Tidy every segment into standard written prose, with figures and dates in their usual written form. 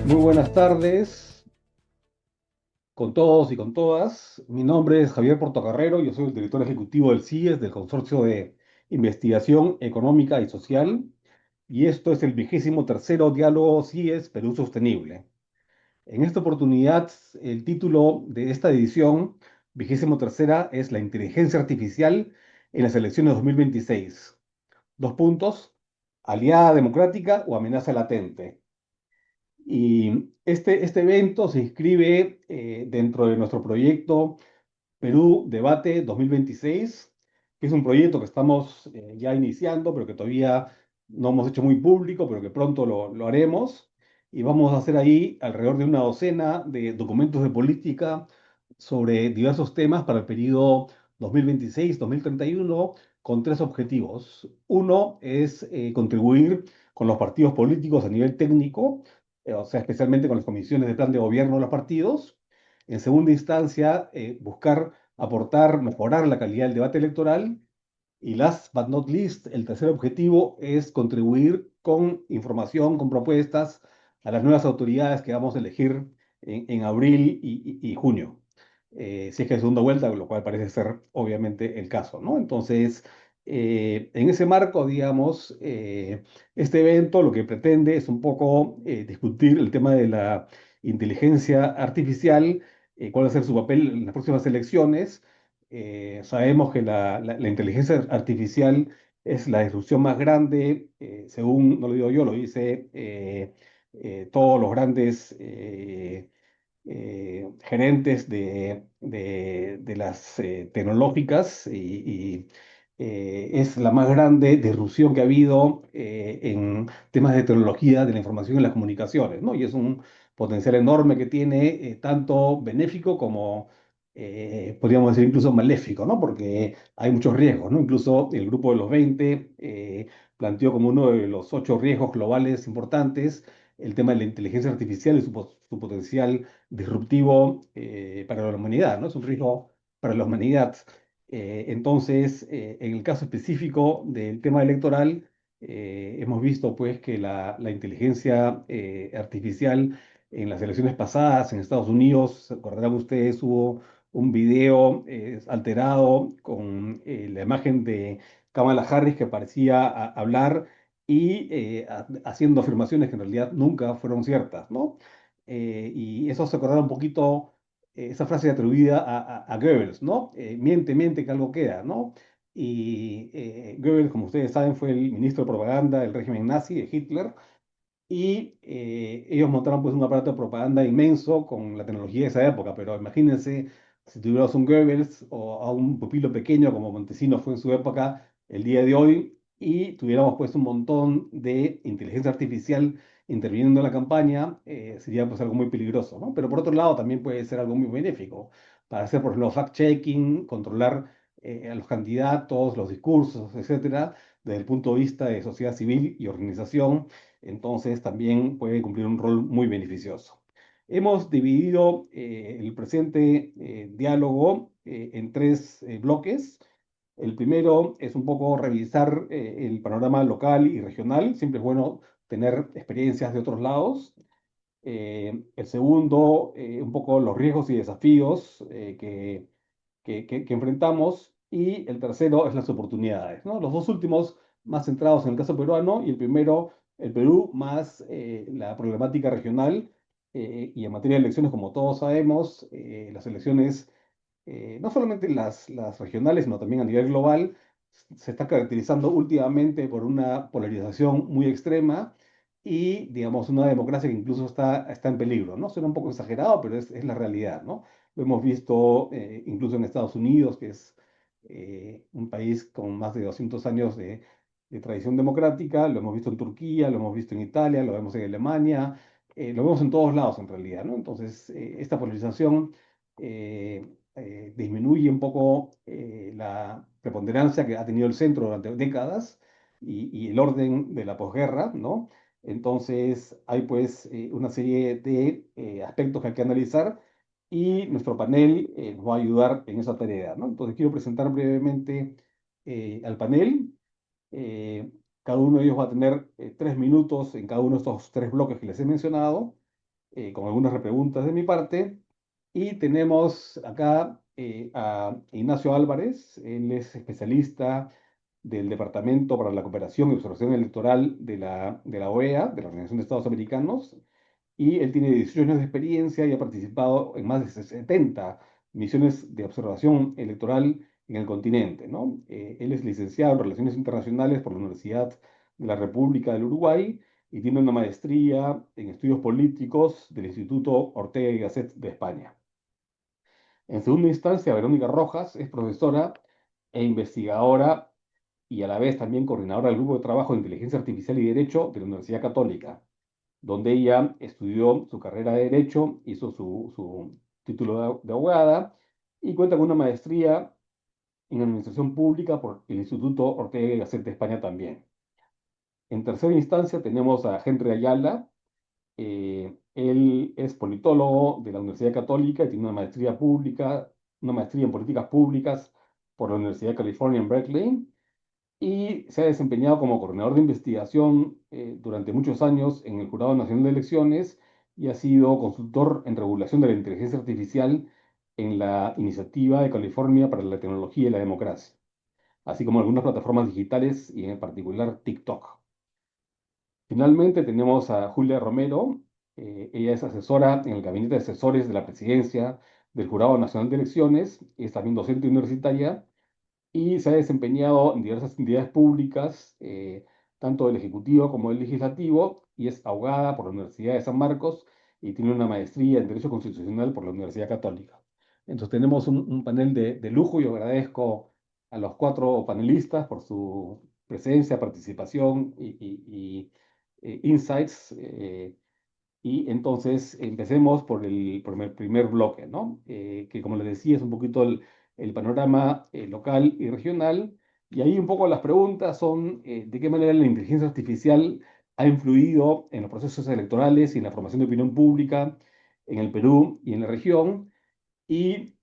Muy buenas tardes con todos y con todas. Mi nombre es Javier Portocarrero, yo soy el director ejecutivo del CIES, del Consorcio de Investigación Económica y Social, y esto es el 23º Diálogo CIES Perú Sostenible. En esta oportunidad, el título de esta edición, 23ª, es La inteligencia artificial en las elecciones 2026. Dos puntos, aliada democrática o amenaza latente. Y este evento se inscribe dentro de nuestro proyecto Perú Debate 2026, que es un proyecto que estamos ya iniciando, pero que todavía no hemos hecho muy público, pero que pronto lo haremos. Y vamos a hacer ahí alrededor de una docena de documentos de política sobre diversos temas para el periodo 2026-2031, con tres objetivos. Uno es contribuir con los partidos políticos a nivel técnico, o sea, especialmente con las comisiones de plan de gobierno de los partidos. En segunda instancia, buscar aportar, mejorar la calidad del debate electoral. Y last but not least, el tercer objetivo es contribuir con información, con propuestas a las nuevas autoridades que vamos a elegir en abril y junio. Si es que hay segunda vuelta, lo cual parece ser obviamente el caso, ¿no? Entonces, en ese marco, digamos, este evento lo que pretende es un poco discutir el tema de la inteligencia artificial, cuál va a ser su papel en las próximas elecciones. Sabemos que la inteligencia artificial es la disrupción más grande, según, no lo digo yo, lo dice todos los grandes gerentes de las tecnológicas y es la más grande disrupción que ha habido en temas de tecnología de la información y las comunicaciones, ¿no? Y es un potencial enorme que tiene, tanto benéfico como, podríamos decir, incluso maléfico, ¿no? Porque hay muchos riesgos, ¿no? Incluso el grupo de los 20 planteó como uno de los 8 riesgos globales importantes el tema de la inteligencia artificial y su potencial disruptivo para la humanidad, ¿no? Es un riesgo para la humanidad. Entonces, en el caso específico del tema electoral, hemos visto pues que la inteligencia artificial en las elecciones pasadas en Estados Unidos, recordarán ustedes, hubo un video alterado con la imagen de Kamala Harris que parecía hablar y haciendo afirmaciones que en realidad nunca fueron ciertas, ¿no? Y eso se acordará un poquito, esa frase atribuida a Goebbels, ¿no? Miente, miente que algo queda, ¿no? Y Goebbels, como ustedes saben, fue el ministro de propaganda del régimen nazi de Hitler, y ellos montaron pues un aparato de propaganda inmenso con la tecnología de esa época, pero imagínense si tuviéramos un Goebbels o a un pupilo pequeño como Montesinos fue en su época, el día de hoy, y tuviéramos pues un montón de inteligencia artificial interviniendo en la campaña, sería pues algo muy peligroso, ¿no? Pero por otro lado también puede ser algo muy benéfico para hacer, por ejemplo, fact-checking, controlar a los candidatos, los discursos, etcétera, desde el punto de vista de sociedad civil y organización. Entonces también puede cumplir un rol muy beneficioso. Hemos dividido el presente diálogo en tres bloques. El primero es un poco revisar el panorama local y regional. Siempre es bueno tener experiencias de otros lados. El segundo, un poco los riesgos y desafíos que enfrentamos. Y el tercero es las oportunidades, ¿no? Los dos últimos más centrados en el caso peruano y el primero, el Perú, más la problemática regional. Y en materia de elecciones, como todos sabemos, las elecciones, no solamente las regionales, sino también a nivel global, se está caracterizando últimamente por una polarización muy extrema y, digamos, una democracia que incluso está en peligro, ¿no? Suena un poco exagerado, pero es la realidad, ¿no? Lo hemos visto incluso en Estados Unidos, que es un país con más de 200 años de tradición democrática, lo hemos visto en Turquía, lo hemos visto en Italia, lo vemos en Alemania, lo vemos en todos lados en realidad, ¿no? Entonces, esta polarización disminuye un poco la preponderancia que ha tenido el centro durante décadas y el orden de la posguerra, ¿no? Entonces, hay pues una serie de aspectos que hay que analizar y nuestro panel nos va a ayudar en esa tarea, ¿no? Entonces, quiero presentar brevemente al panel. Eh, Cada uno de ellos va a tener 3 minutos en cada uno de estos tres bloques que les he mencionado. con algunas repreguntas de mi parte. Y tenemos acá a Ignacio Álvarez, él es especialista del Departamento para la Cooperación y Observación Electoral de la OEA, de la Organización de Estados Americanos, y él tiene 18 años de experiencia y ha participado en más de 70 misiones de observación electoral en el continente, ¿no? Él es licenciado en Relaciones Internacionales por la Universidad de la República del Uruguay y tiene una maestría en estudios políticos del Instituto Ortega y Gasset de España. En segunda instancia, Verónica Rojas es profesora e investigadora y a la vez también coordinadora del Grupo de Trabajo de Inteligencia Artificial y Derecho de la Universidad Católica, donde ella estudió su carrera de Derecho, hizo su título de abogada y cuenta con una maestría en Administración Pública por el Instituto Ortega y Gasset de España también. En tercera instancia tenemos a Henry Ayala. Él es politólogo de la Universidad Católica y tiene una maestría en políticas públicas por la Universidad de California en Berkeley y se ha desempeñado como coordinador de investigación durante muchos años en el Jurado Nacional de Elecciones y ha sido consultor en regulación de la inteligencia artificial en la Iniciativa de California para la Tecnología y la Democracia, así como algunas plataformas digitales y en particular TikTok. Finalmente tenemos a Julia Romero. Ella es asesora en el Gabinete de Asesores de la Presidencia del Jurado Nacional de Elecciones, es también docente universitaria y se ha desempeñado en diversas entidades públicas, tanto del Ejecutivo como del Legislativo, y es abogada por la Universidad de San Marcos y tiene una maestría en Derecho Constitucional por la Universidad Católica. Entonces tenemos un panel de lujo y yo agradezco a los cuatro panelistas por su presencia, participación y insights. Y entonces empecemos por el primer bloque, ¿no? Que como les decía es un poquito el panorama local y regional. Y ahí un poco las preguntas son de qué manera la inteligencia artificial ha influido en los procesos electorales y en la formación de opinión pública en el Perú y en la región. Y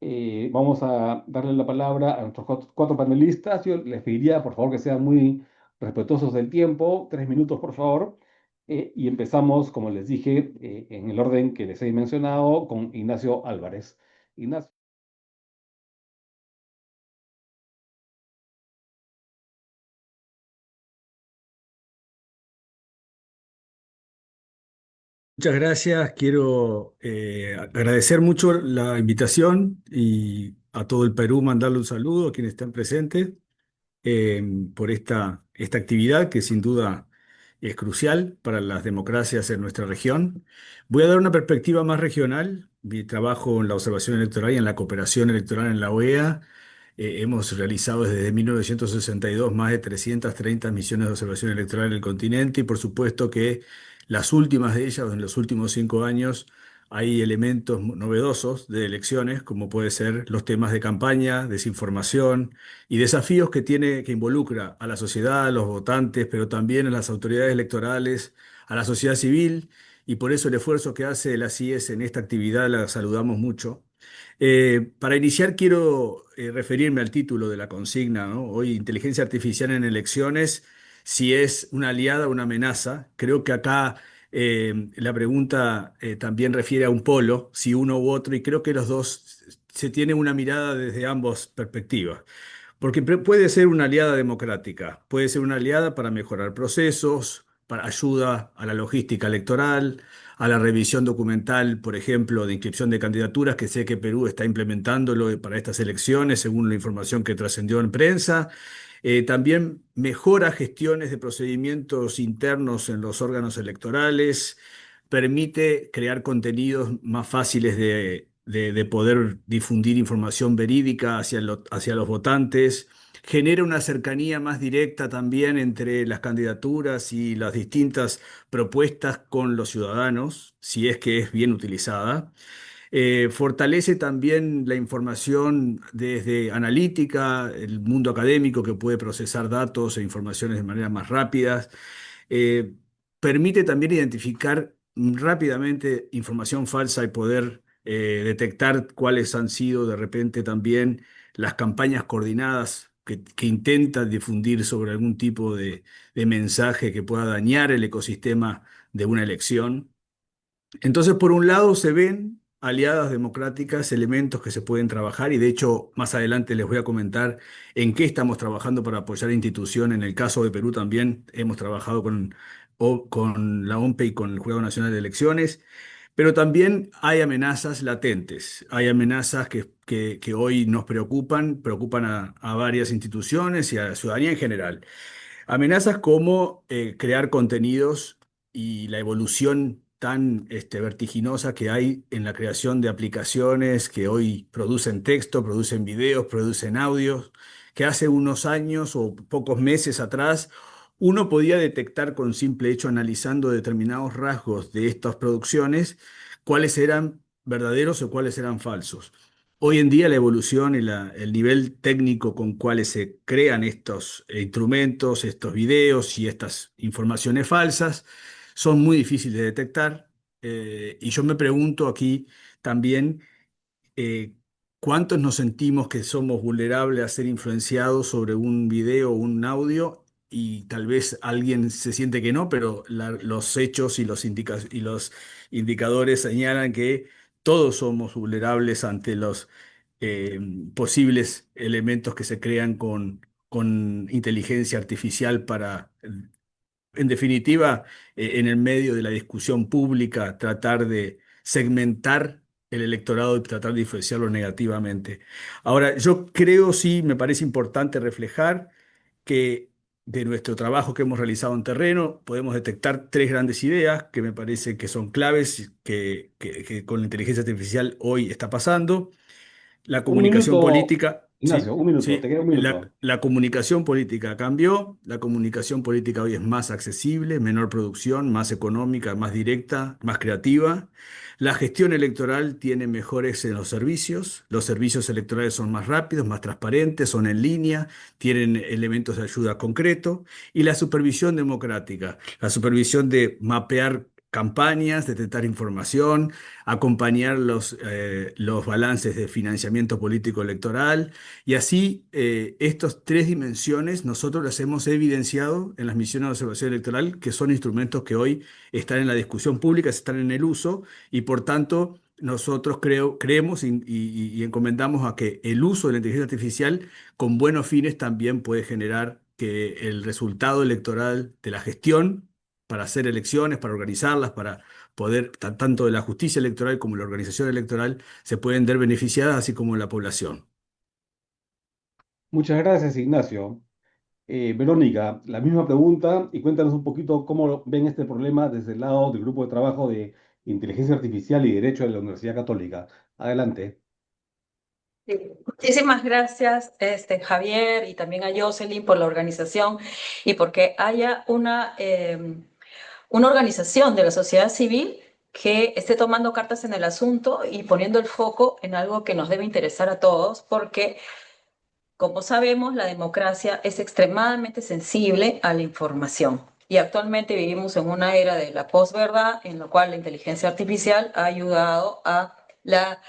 vamos a darle la palabra a nuestros cuatro panelistas. Yo les pediría, por favor, que sean muy respetuosos del tiempo. 3 minutos, por favor. Y empezamos, como les dije, en el orden que les he mencionado, con Ignacio Álvarez. Ignacio. Muchas gracias. Quiero agradecer mucho la invitación y a todo el Perú mandarle un saludo a quienes están presentes eh, por esta actividad que sin duda es crucial para las democracias en nuestra región. Voy a dar una perspectiva más regional. Mi trabajo en la observación electoral y en la cooperación electoral en la OEA. Hemos realizado desde 1962 más de 330 misiones de observación electoral en el continente y por supuesto que las últimas de ellas, en los últimos 5 años, hay elementos novedosos de elecciones, como puede ser los temas de campaña, desinformación y desafíos que involucra a la sociedad, a los votantes, pero también a las autoridades electorales, a la sociedad civil, y por eso el esfuerzo que hace la CIES en esta actividad la saludamos mucho. Para iniciar, quiero referirme al título de la consigna, ¿no? Hoy, inteligencia artificial en elecciones, si es una aliada o una amenaza. Creo que acá la pregunta también refiere a un polo, si uno u otro, y creo que los dos se tiene una mirada desde ambas perspectivas. Porque puede ser una aliada democrática, puede ser una aliada para mejorar procesos, para ayuda a la logística electoral, a la revisión documental, por ejemplo, de inscripción de candidaturas, que sé que Perú está implementándolo para estas elecciones, según la información que trascendió en prensa. También mejora gestiones de procedimientos internos en los órganos electorales, permite crear contenidos más fáciles de poder difundir información verídica hacia los votantes, genera una cercanía más directa también entre las candidaturas y las distintas propuestas con los ciudadanos, si es que es bien utilizada. Fortalece también la información desde analítica, el mundo académico que puede procesar datos e informaciones de manera más rápida. Eh, Permite también identificar rápidamente información falsa y poder detectar cuáles han sido de repente también las campañas coordinadas que intentan difundir sobre algún tipo de mensaje que pueda dañar el ecosistema de una elección. Entonces, por un lado, se ven aliadas democráticas, elementos que se pueden trabajar y de hecho más adelante les voy a comentar en qué estamos trabajando para apoyar a instituciones. En el caso de Perú también hemos trabajado con la OMPE y con el Jurado Nacional de Elecciones, pero también hay amenazas latentes, hay amenazas que hoy nos preocupan a varias instituciones y a la ciudadanía en general. Amenazas como crear contenidos y la evolución tan vertiginosa que hay en la creación de aplicaciones que hoy producen texto, producen videos, producen audios, que hace unos años o pocos meses atrás uno podía detectar con simple hecho analizando determinados rasgos de estas producciones cuáles eran verdaderos o cuáles eran falsos. Hoy en día la evolución y el nivel técnico con cuales se crean estos instrumentos, estos videos y estas informaciones falsas son muy difíciles de detectar. Y yo me pregunto aquí también eh, ¿cuántos nos sentimos que somos vulnerables a ser influenciados sobre un video o un audio? Y tal vez alguien se siente que no, pero los hechos y y los indicadores señalan que todos somos vulnerables ante los eh, posibles elementos que se crean con inteligencia artificial para en definitiva, en el medio de la discusión pública, tratar de segmentar el electorado y tratar de influenciarlo negativamente. Ahora, yo creo, sí, me parece importante reflejar que de nuestro trabajo que hemos realizado en terreno podemos detectar tres grandes ideas que me parece que son claves, que con la inteligencia artificial hoy está pasando. La Un comunicación minuto, política, Ignacio, sí, un minuto, te sí. queda un La, minuto. la comunicación política cambió, la comunicación política hoy es más accesible, menor producción, más económica, más directa, más creativa. La gestión electoral tiene mejores en los servicios electorales son más rápidos, más transparentes, son en línea, tienen elementos de ayuda concreto. Y la supervisión democrática, la supervisión de mapear campañas, detectar información, acompañar los balances de financiamiento político electoral y así estas tres dimensiones nosotros las hemos evidenciado en las misiones de observación electoral, que son instrumentos que hoy están en la discusión pública, están en el uso y por tanto nosotros creemos y encomendamos a que el uso de la inteligencia artificial con buenos fines también puede generar que el resultado electoral de la gestión para hacer elecciones, para organizarlas, para poder, tanto de la justicia electoral como la organización electoral, se pueden ver beneficiadas, así como la población. Muchas gracias, Ignacio. Verónica, la misma pregunta y cuéntanos un poquito cómo ven este problema desde el lado del grupo de trabajo de inteligencia artificial y derecho de la Universidad Católica. Adelante. Sí. Muchísimas gracias, Javier, y también a Jocelyn por la organización y porque haya una organización de la sociedad civil que esté tomando cartas en el asunto y poniendo el foco en algo que nos debe interesar a todos, porque, como sabemos, la democracia es extremadamente sensible a la información. Y actualmente vivimos en una era de la posverdad, en la cual la inteligencia artificial ha ayudado a la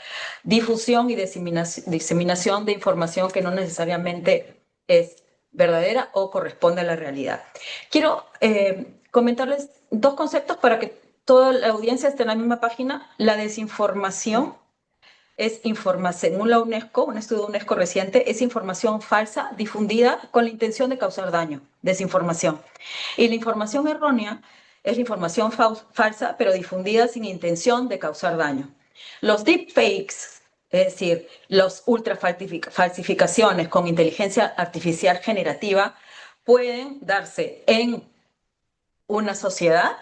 difusión y diseminación de información que no necesariamente es verdadera o corresponde a la realidad. Quiero comentarles dos conceptos para que toda la audiencia esté en la misma página. La desinformación es información, según la UNESCO, un estudio de UNESCO reciente, es información falsa difundida con la intención de causar daño, desinformación. Y la información errónea es la información falsa, pero difundida sin intención de causar daño. Los deepfakes, es decir, las ultrafalsificaciones con inteligencia artificial generativa, pueden darse en una sociedad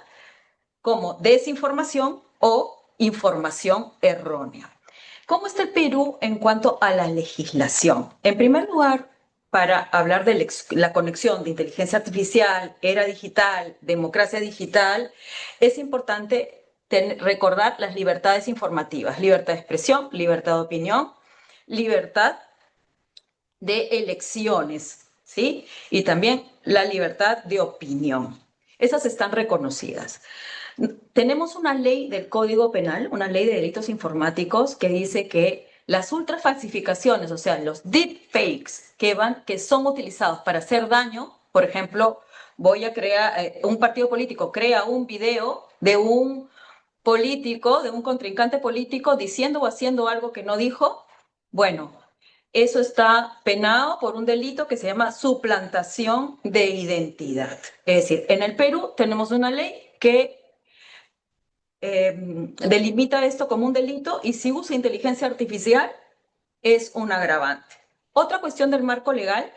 como desinformación o información errónea. ¿Cómo está el Perú en cuanto a la legislación? En primer lugar, para hablar de la conexión de inteligencia artificial, era digital, democracia digital, es importante recordar las libertades informativas, libertad de expresión, libertad de opinión, libertad de elecciones, ¿sí? Y también la libertad de opinión. Esas están reconocidas. Tenemos una ley del Código Penal, una ley de delitos informáticos que dice que las ultrafalsificaciones, o sea, los deepfakes que son utilizados para hacer daño, por ejemplo, voy a crear, un partido político crea un video de un político, de un contrincante político, diciendo o haciendo algo que no dijo, bueno, eso está penado por un delito que se llama suplantación de identidad. Es decir, en el Perú tenemos una ley que delimita esto como un delito y si usa inteligencia artificial es un agravante. Otra cuestión del marco legal,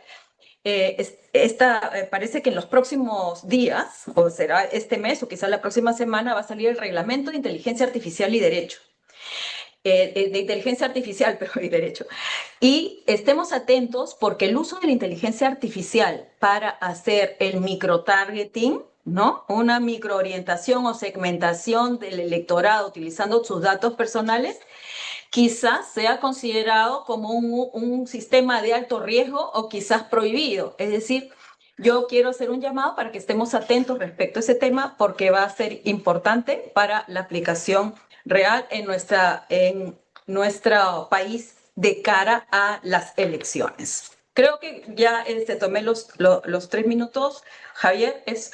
parece que en los próximos días, o será este mes o quizá la próxima semana, va a salir el reglamento de inteligencia artificial y derecho. De inteligencia artificial, pero y derecho. Y estemos atentos porque el uso de la inteligencia artificial para hacer el microtargeting, ¿no? Una microorientación o segmentación del electorado utilizando sus datos personales, quizás sea considerado como un sistema de alto riesgo o quizás prohibido. Es decir, yo quiero hacer un llamado para que estemos atentos respecto a ese tema porque va a ser importante para la aplicación real en nuestro país de cara a las elecciones. Creo que ya tomé los 3 minutos. Javier, es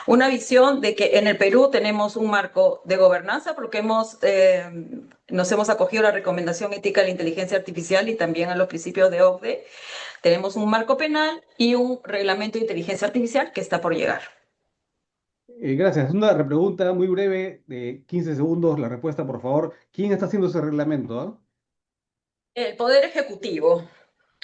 una visión de que en el Perú tenemos un marco de gobernanza porque nos hemos acogido a la recomendación ética de la inteligencia artificial y también a los principios de OCDE. Tenemos un marco penal y un reglamento de inteligencia artificial que está por llegar. Gracias. Una repregunta muy breve de 15 segundos. La respuesta, por favor. ¿Quién está haciendo ese reglamento? El Poder Ejecutivo.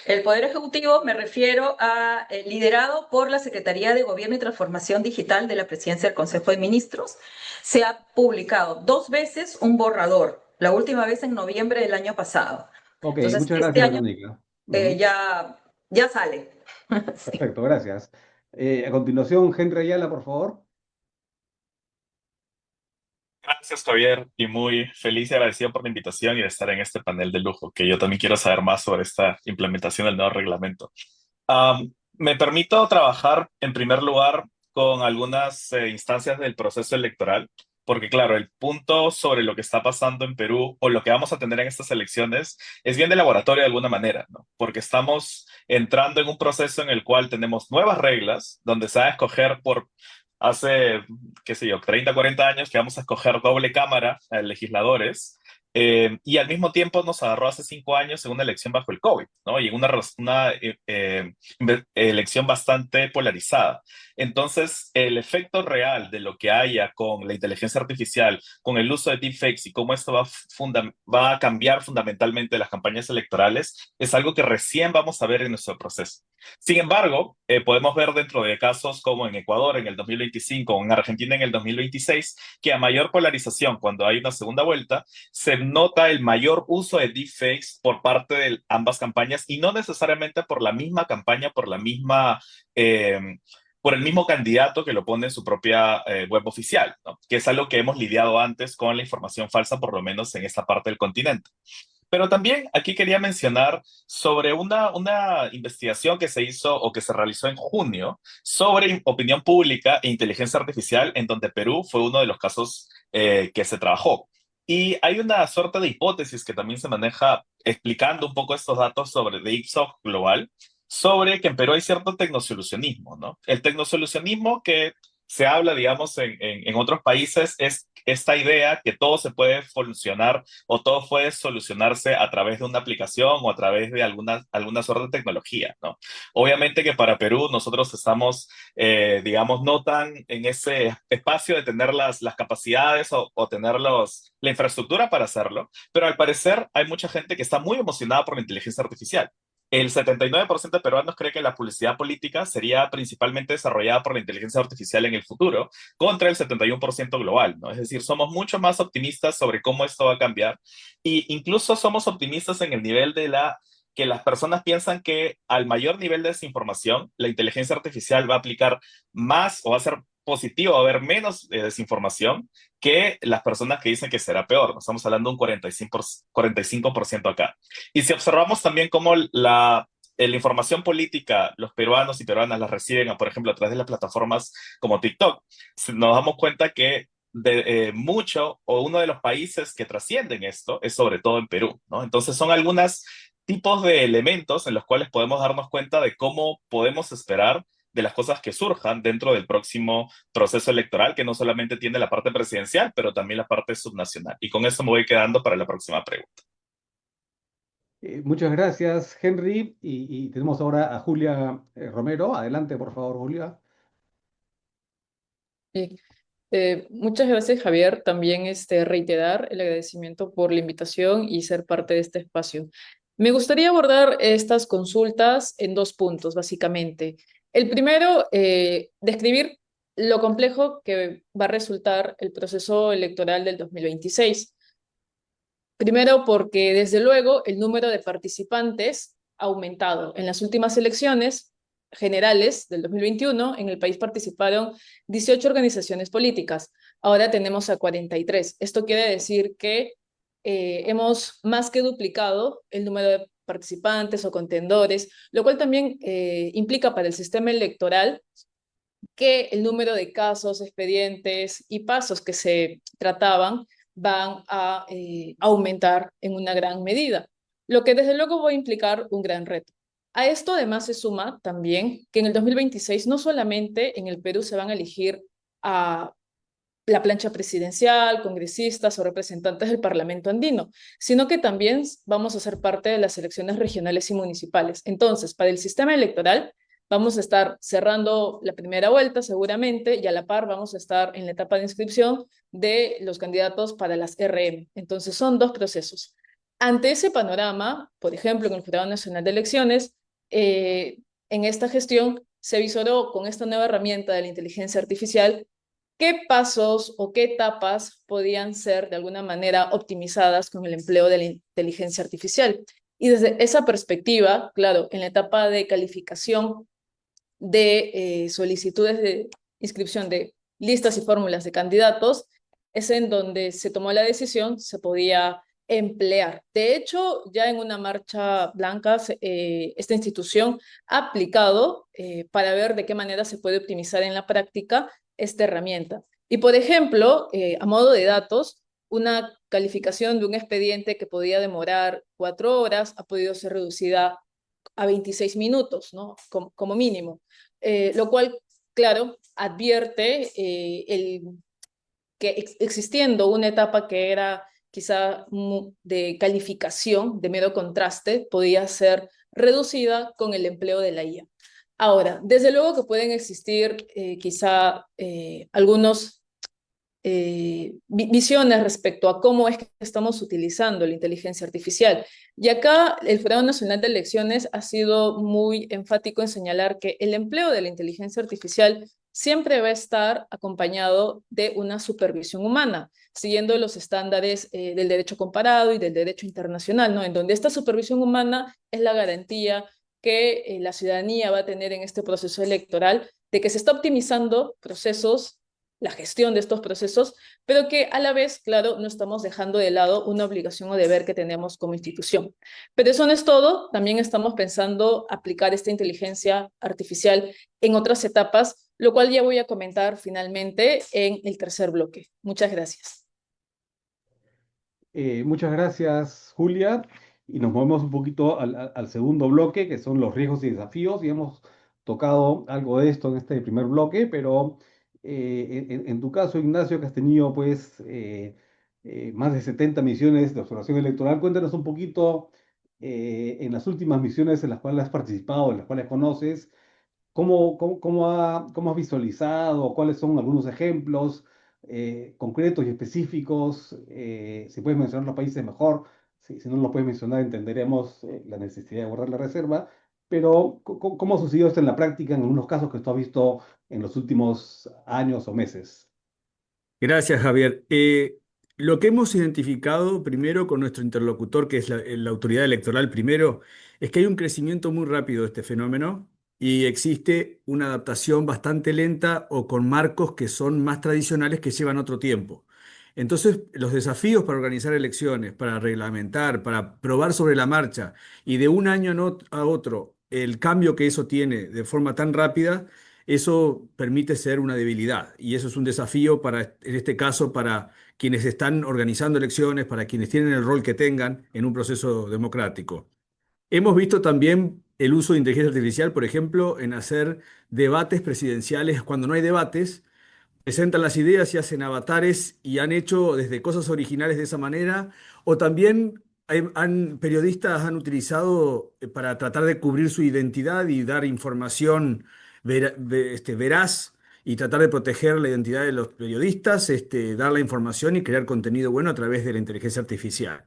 El Poder Ejecutivo me refiero a liderado por la Secretaría de Gobierno y Transformación Digital de la Presidencia del Consejo de Ministros. Se ha publicado 2 veces un borrador, la última vez en noviembre del año pasado. Ok, Entonces, muchas este gracias, año Verónica. Ujú. ya sale. Sí. Perfecto, gracias. A continuación, Henry Ayala, por favor. Gracias, Javier, y muy feliz y agradecido por la invitación y de estar en este panel de lujo, que yo también quiero saber más sobre esta implementación del nuevo reglamento. Me permito trabajar en primer lugar con algunas instancias del proceso electoral, porque claro, el punto sobre lo que está pasando en Perú o lo que vamos a tener en estas elecciones es bien de laboratorio de alguna manera, ¿no? Porque estamos entrando en un proceso en el cual tenemos nuevas reglas, donde se va a escoger por hace, qué sé yo, 30, 40 años que vamos a escoger doble cámara legisladores. Y al mismo tiempo nos agarró hace 5 años en una elección bajo el COVID, ¿no? Y en una elección bastante polarizada. Entonces, el efecto real de lo que haya con la inteligencia artificial, con el uso de deepfakes y cómo esto va a cambiar fundamentalmente las campañas electorales, es algo que recién vamos a ver en nuestro proceso. Sin embargo, podemos ver dentro de casos como en Ecuador en el 2025 o en Argentina en el 2026, que a mayor polarización, cuando hay una segunda vuelta, se nota el mayor uso de deepfakes por parte de ambas campañas y no necesariamente por la misma campaña, eh, por el mismo candidato que lo pone en su propia web oficial, ¿no? Que es algo que hemos lidiado antes con la información falsa, por lo menos en esta parte del continente. Pero también aquí quería mencionar sobre una investigación que se hizo o que se realizó en junio sobre opinión pública e inteligencia artificial, en donde Perú fue uno de los casos que se trabajó. Y hay una suerte de hipótesis que también se maneja explicando un poco estos datos sobre de Ipsos Global, sobre que en Perú hay cierto tecnosolucionismo, ¿no? El tecnosolucionismo que se habla, digamos, en otros países es esta idea que todo se puede funcionar o todo puede solucionarse a través de una aplicación o a través de alguna suerte de tecnología, ¿no? Obviamente que para Perú nosotros estamos, digamos, no tan en ese espacio de tener las capacidades o tener la infraestructura para hacerlo, pero al parecer hay mucha gente que está muy emocionada por la inteligencia artificial. El 79% de peruanos cree que la publicidad política sería principalmente desarrollada por la inteligencia artificial en el futuro, contra el 71% global, ¿no? Es decir, somos mucho más optimistas sobre cómo esto va a cambiar e incluso somos optimistas en el nivel que las personas piensan que al mayor nivel de desinformación, la inteligencia artificial va a aplicar más o va a ser positivo, va a haber menos desinformación que las personas que dicen que será peor. Estamos hablando de un 45% acá. Y si observamos también cómo la información política, los peruanos y peruanas la reciben, por ejemplo, a través de las plataformas como TikTok, nos damos cuenta que mucho o uno de los países que trascienden esto es sobre todo en Perú, ¿no? Entonces son algunos tipos de elementos en los cuales podemos darnos cuenta de cómo podemos esperar de las cosas que surjan dentro del próximo proceso electoral, que no solamente tiene la parte presidencial, pero también la parte subnacional. Y con eso me voy quedando para la próxima pregunta. Muchas gracias, Henry. Y tenemos ahora a Julia Romero. Adelante, por favor, Julia. Sí. Muchas gracias, Javier. También reiterar el agradecimiento por la invitación y ser parte de este espacio. Me gustaría abordar estas consultas en dos puntos, básicamente. El primero, describir lo complejo que va a resultar el proceso electoral del 2026. Primero, porque desde luego el número de participantes ha aumentado. En las últimas elecciones generales del 2021, en el país participaron 18 organizaciones políticas. Ahora tenemos a 43. Esto quiere decir que hemos más que duplicado el número de participantes o contendores, lo cual también implica para el sistema electoral que el número de casos, expedientes y pasos que se trataban van a aumentar en una gran medida, lo que desde luego va a implicar un gran reto. A esto además se suma también que en el 2026 no solamente en el Perú se van a elegir a la plancha presidencial, congresistas o representantes del Parlamento andino, sino que también vamos a ser parte de las elecciones regionales y municipales. Entonces, para el sistema electoral, vamos a estar cerrando la primera vuelta seguramente y a la par vamos a estar en la etapa de inscripción de los candidatos para las RM. Entonces, son dos procesos. Ante ese panorama, por ejemplo, en el Jurado Nacional de Elecciones, en esta gestión se visoró con esta nueva herramienta de la inteligencia artificial qué pasos o qué etapas podían ser de alguna manera optimizadas con el empleo de la inteligencia artificial. Y desde esa perspectiva, claro, en la etapa de calificación de solicitudes de inscripción de listas y fórmulas de candidatos, es en donde se tomó la decisión, se podía emplear. De hecho, ya en una marcha blanca, esta institución ha aplicado para ver de qué manera se puede optimizar en la práctica esta herramienta. Y, por ejemplo, a modo de datos, una calificación de un expediente que podía demorar 4 horas ha podido ser reducida a 26 minutos, ¿no? Como mínimo. Lo cual, claro, advierte que existiendo una etapa que era quizá de calificación, de mero contraste, podía ser reducida con el empleo de la IA. Ahora, desde luego que pueden existir quizá algunos visiones respecto a cómo es que estamos utilizando la inteligencia artificial. Y acá el Jurado Nacional de Elecciones ha sido muy enfático en señalar que el empleo de la inteligencia artificial siempre va a estar acompañado de una supervisión humana, siguiendo los estándares del derecho comparado y del derecho internacional, ¿no? En donde esta supervisión humana es la garantía que la ciudadanía va a tener en este proceso electoral de que se está optimizando procesos, la gestión de estos procesos, pero que a la vez, claro, no estamos dejando de lado una obligación o deber que tenemos como institución. Pero eso no es todo, también estamos pensando aplicar esta inteligencia artificial en otras etapas, lo cual ya voy a comentar finalmente en el tercer bloque. Muchas gracias. Muchas gracias, Julia. Y nos movemos un poquito al segundo bloque, que son los riesgos y desafíos. Y hemos tocado algo de esto en este primer bloque, pero en tu caso, Ignacio, que has tenido pues más de 70 misiones de observación electoral, cuéntanos un poquito en las últimas misiones en las cuales has participado, en las cuales conoces. ¿Cómo has visualizado? ¿Cuáles son algunos ejemplos concretos y específicos? Si puedes mencionar los países mejor. Si no los puedes mencionar, entenderemos la necesidad de borrar la reserva. Pero, ¿cómo ha sucedido esto en la práctica en algunos casos que tú has visto en los últimos años o meses? Gracias, Javier. Lo que hemos identificado primero con nuestro interlocutor, que es la autoridad electoral primero, es que hay un crecimiento muy rápido de este fenómeno y existe una adaptación bastante lenta o con marcos que son más tradicionales que llevan otro tiempo. Entonces, los desafíos para organizar elecciones, para reglamentar, para probar sobre la marcha y de un año a otro el cambio que eso tiene de forma tan rápida, eso permite ser una debilidad y eso es un desafío para, en este caso, para quienes están organizando elecciones, para quienes tienen el rol que tengan en un proceso democrático. Hemos visto también el uso de inteligencia artificial, por ejemplo, en hacer debates presidenciales cuando no hay debates, presentan las ideas y hacen avatares y han hecho desde cosas originales de esa manera, o también periodistas han utilizado para tratar de cubrir su identidad y dar información veraz y tratar de proteger la identidad de los periodistas, dar la información y crear contenido bueno a través de la inteligencia artificial.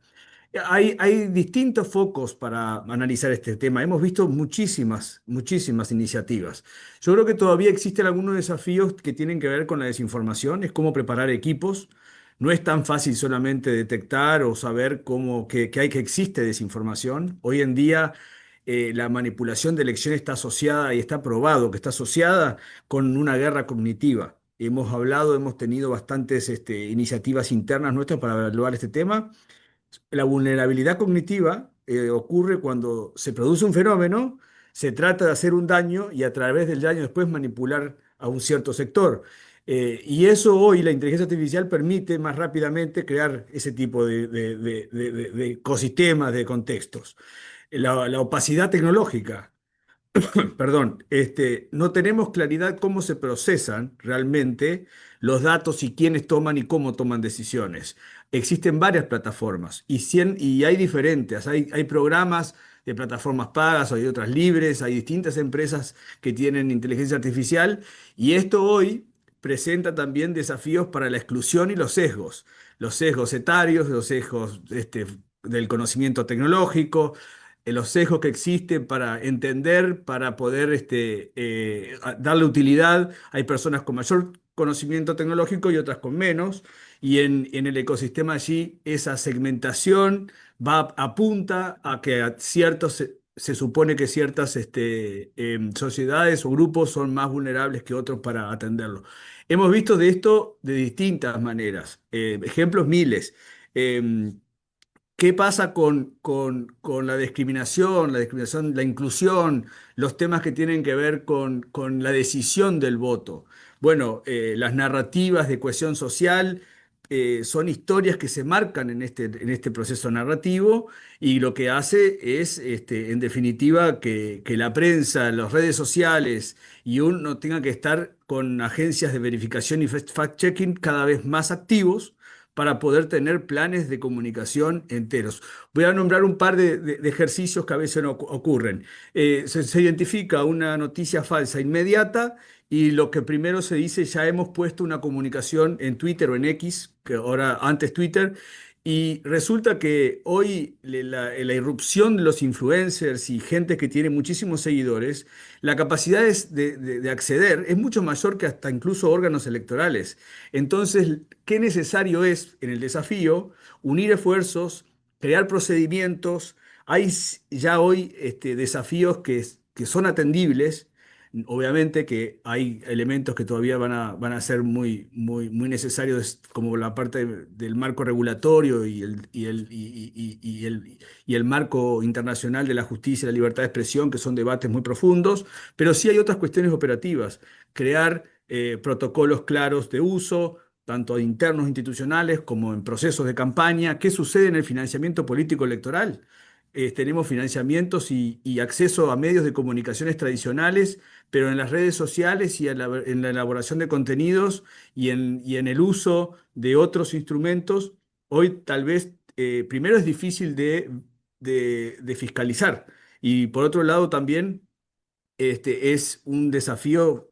Hay distintos focos para analizar este tema. Hemos visto muchísimas iniciativas. Yo creo que todavía existen algunos desafíos que tienen que ver con la desinformación, es cómo preparar equipos. No es tan fácil solamente detectar o saber que existe desinformación. Hoy en día la manipulación de elecciones está asociada y está probado que está asociada con una guerra cognitiva. Hemos tenido bastantes iniciativas internas nuestras para evaluar este tema. La vulnerabilidad cognitiva ocurre cuando se produce un fenómeno, se trata de hacer un daño y a través del daño después manipular a un cierto sector. Y eso hoy la inteligencia artificial permite más rápidamente crear ese tipo de ecosistemas, de contextos. La opacidad tecnológica. Perdón, no tenemos claridad cómo se procesan realmente los datos y quiénes toman y cómo toman decisiones. Existen varias plataformas y hay diferentes, hay programas de plataformas pagas, hay otras libres, hay distintas empresas que tienen inteligencia artificial y esto hoy presenta también desafíos para la exclusión y los sesgos etarios, los sesgos del conocimiento tecnológico, los sesgos que existen para entender, para poder darle utilidad. Hay personas con mayor conocimiento tecnológico y otras con menos, y en el ecosistema allí esa segmentación apunta a que se supone que ciertas sociedades o grupos son más vulnerables que otros para atenderlo. Hemos visto de esto de distintas maneras, ejemplos miles. Em, ¿Qué pasa con la inclusión, los temas que tienen que ver con la decisión del voto? Bueno, las narrativas de cohesión social son historias que se marcan en este proceso narrativo y lo que hace es, en definitiva, que la prensa, las redes sociales y uno tenga que estar con agencias de verificación y fact-checking cada vez más activos para poder tener planes de comunicación enteros. Voy a nombrar un par de ejercicios que a veces no ocurren. Se identifica una noticia falsa inmediata y lo que primero se dice, ya hemos puesto una comunicación en Twitter o en X, que ahora antes Twitter, y resulta que hoy la irrupción de los influencers y gente que tiene muchísimos seguidores, la capacidad de acceder es mucho mayor que hasta incluso órganos electorales. Entonces, ¿qué necesario es en el desafío? Unir esfuerzos, crear procedimientos. Hay ya hoy desafíos que son atendibles. Obviamente que hay elementos que todavía van a ser muy necesarios, como la parte del marco regulatorio y el marco internacional de la justicia y la libertad de expresión, que son debates muy profundos, pero sí hay otras cuestiones operativas. Crear protocolos claros de uso, tanto internos institucionales como en procesos de campaña. ¿Qué sucede en el financiamiento político electoral? Tenemos financiamientos y acceso a medios de comunicaciones tradicionales, pero en las redes sociales y en la elaboración de contenidos y en el uso de otros instrumentos, hoy tal vez primero es difícil de fiscalizar y por otro lado también es un desafío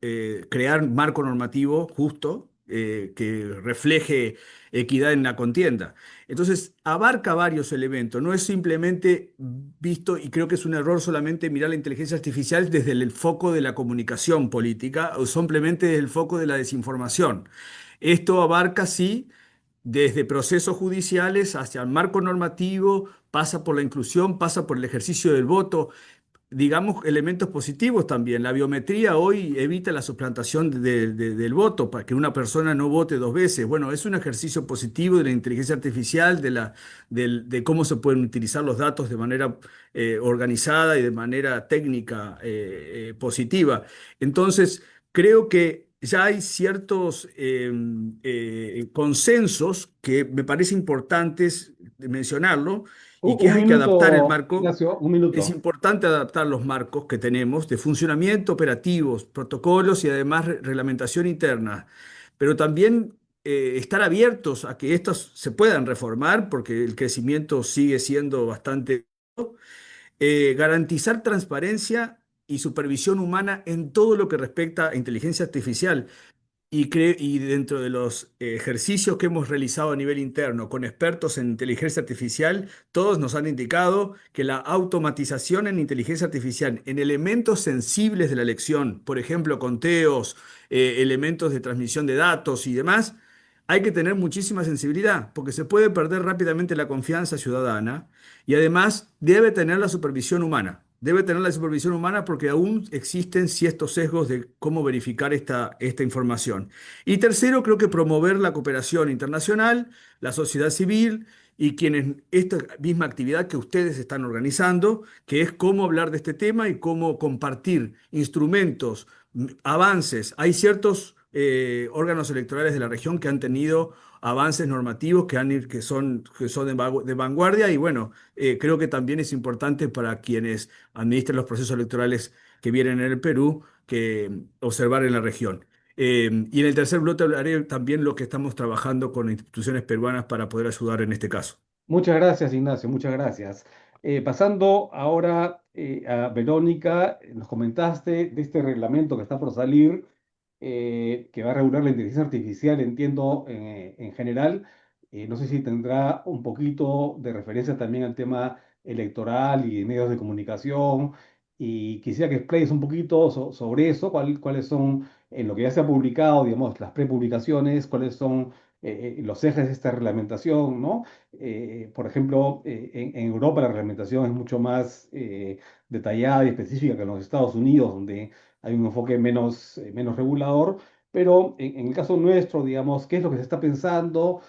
crear marco normativo justo que refleje equidad en la contienda. Entonces, abarca varios elementos, no es simplemente visto, y creo que es un error solamente mirar la inteligencia artificial desde el foco de la comunicación política o simplemente desde el foco de la desinformación. Esto abarca, sí, desde procesos judiciales hacia el marco normativo, pasa por la inclusión, pasa por el ejercicio del voto, digamos, elementos positivos también. La biometría hoy evita la suplantación del voto para que una persona no vote dos veces. Bueno, es un ejercicio positivo de la inteligencia artificial, de cómo se pueden utilizar los datos de manera organizada y de manera técnica positiva. Entonces, creo que ya hay ciertos consensos que me parece importantes mencionarlo y que Un hay que adaptar el minuto, marco. Ignacio, un Es minuto. importante adaptar los marcos que tenemos de funcionamiento, operativos, protocolos y además reglamentación interna, pero también estar abiertos a que estos se puedan reformar porque el crecimiento sigue siendo bastante. Garantizar transparencia y supervisión humana en todo lo que respecta a inteligencia artificial. Y dentro de los ejercicios que hemos realizado a nivel interno con expertos en inteligencia artificial, todos nos han indicado que la automatización en inteligencia artificial, en elementos sensibles de la elección, por ejemplo, conteos, elementos de transmisión de datos y demás, hay que tener muchísima sensibilidad porque se puede perder rápidamente la confianza ciudadana y además debe tener la supervisión humana. Debe tener la supervisión humana porque aún existen ciertos sesgos de cómo verificar esta información. Y tercero, creo que promover la cooperación internacional, la sociedad civil y quienes, esta misma actividad que ustedes están organizando, que es cómo hablar de este tema y cómo compartir instrumentos, avances. Hay ciertos órganos electorales de la región que han tenido avances normativos que son de vanguardia y bueno, creo que también es importante para quienes administran los procesos electorales que vienen en el Perú que observar en la región. Y en el tercer bloque hablaré también lo que estamos trabajando con instituciones peruanas para poder ayudar en este caso. Muchas gracias, Ignacio, muchas gracias. Pasando ahora a Verónica, nos comentaste de este reglamento que está por salir, que va a regular la inteligencia artificial, entiendo, en general. No sé si tendrá un poquito de referencia también al tema electoral y medios de comunicación. Y quisiera que explayes un poquito sobre eso, cuáles son, en lo que ya se ha publicado, digamos, las prepublicaciones, cuáles son los ejes de esta reglamentación, ¿no? Por ejemplo, en Europa la reglamentación es mucho más detallada y específica que en los Estados Unidos, donde hay un enfoque menos regulador, pero en el caso nuestro, digamos, ¿qué es lo que se está pensando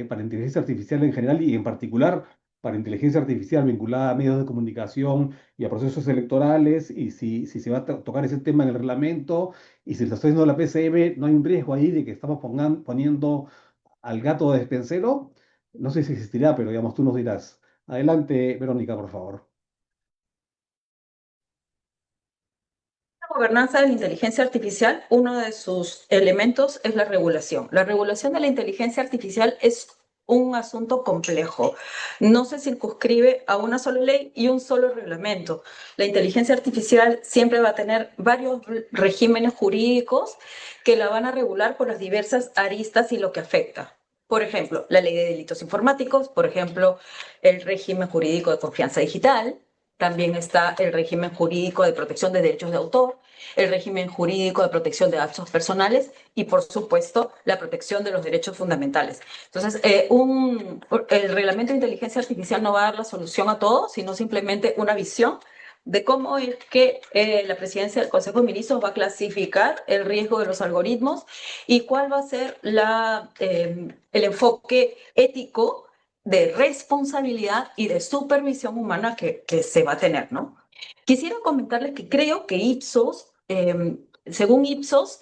para inteligencia artificial en general y en particular para inteligencia artificial vinculada a medios de comunicación y a procesos electorales? Y si se va a tocar ese tema en el reglamento y si lo está haciendo la PCM, ¿no hay un riesgo ahí de que estamos poniendo al gato de despensero? No sé si existirá, pero digamos, tú nos dirás. Adelante, Verónica, por favor. La gobernanza de la inteligencia artificial, uno de sus elementos es la regulación. La regulación de la inteligencia artificial es un asunto complejo. No se circunscribe a una sola ley y un solo reglamento. La inteligencia artificial siempre va a tener varios regímenes jurídicos que la van a regular por las diversas aristas y lo que afecta. Por ejemplo, la ley de delitos informáticos, por ejemplo, el régimen jurídico de confianza digital. También está el régimen jurídico de protección de derechos de autor, el régimen jurídico de protección de datos personales y, por supuesto, la protección de los derechos fundamentales. Entonces, el reglamento de inteligencia artificial no va a dar la solución a todo, sino simplemente una visión de cómo es que la presidencia del Consejo de Ministros va a clasificar el riesgo de los algoritmos y cuál va a ser el enfoque ético de responsabilidad y de supervisión humana que se va a tener, ¿no? Quisiera comentarles que creo que Ipsos, según Ipsos,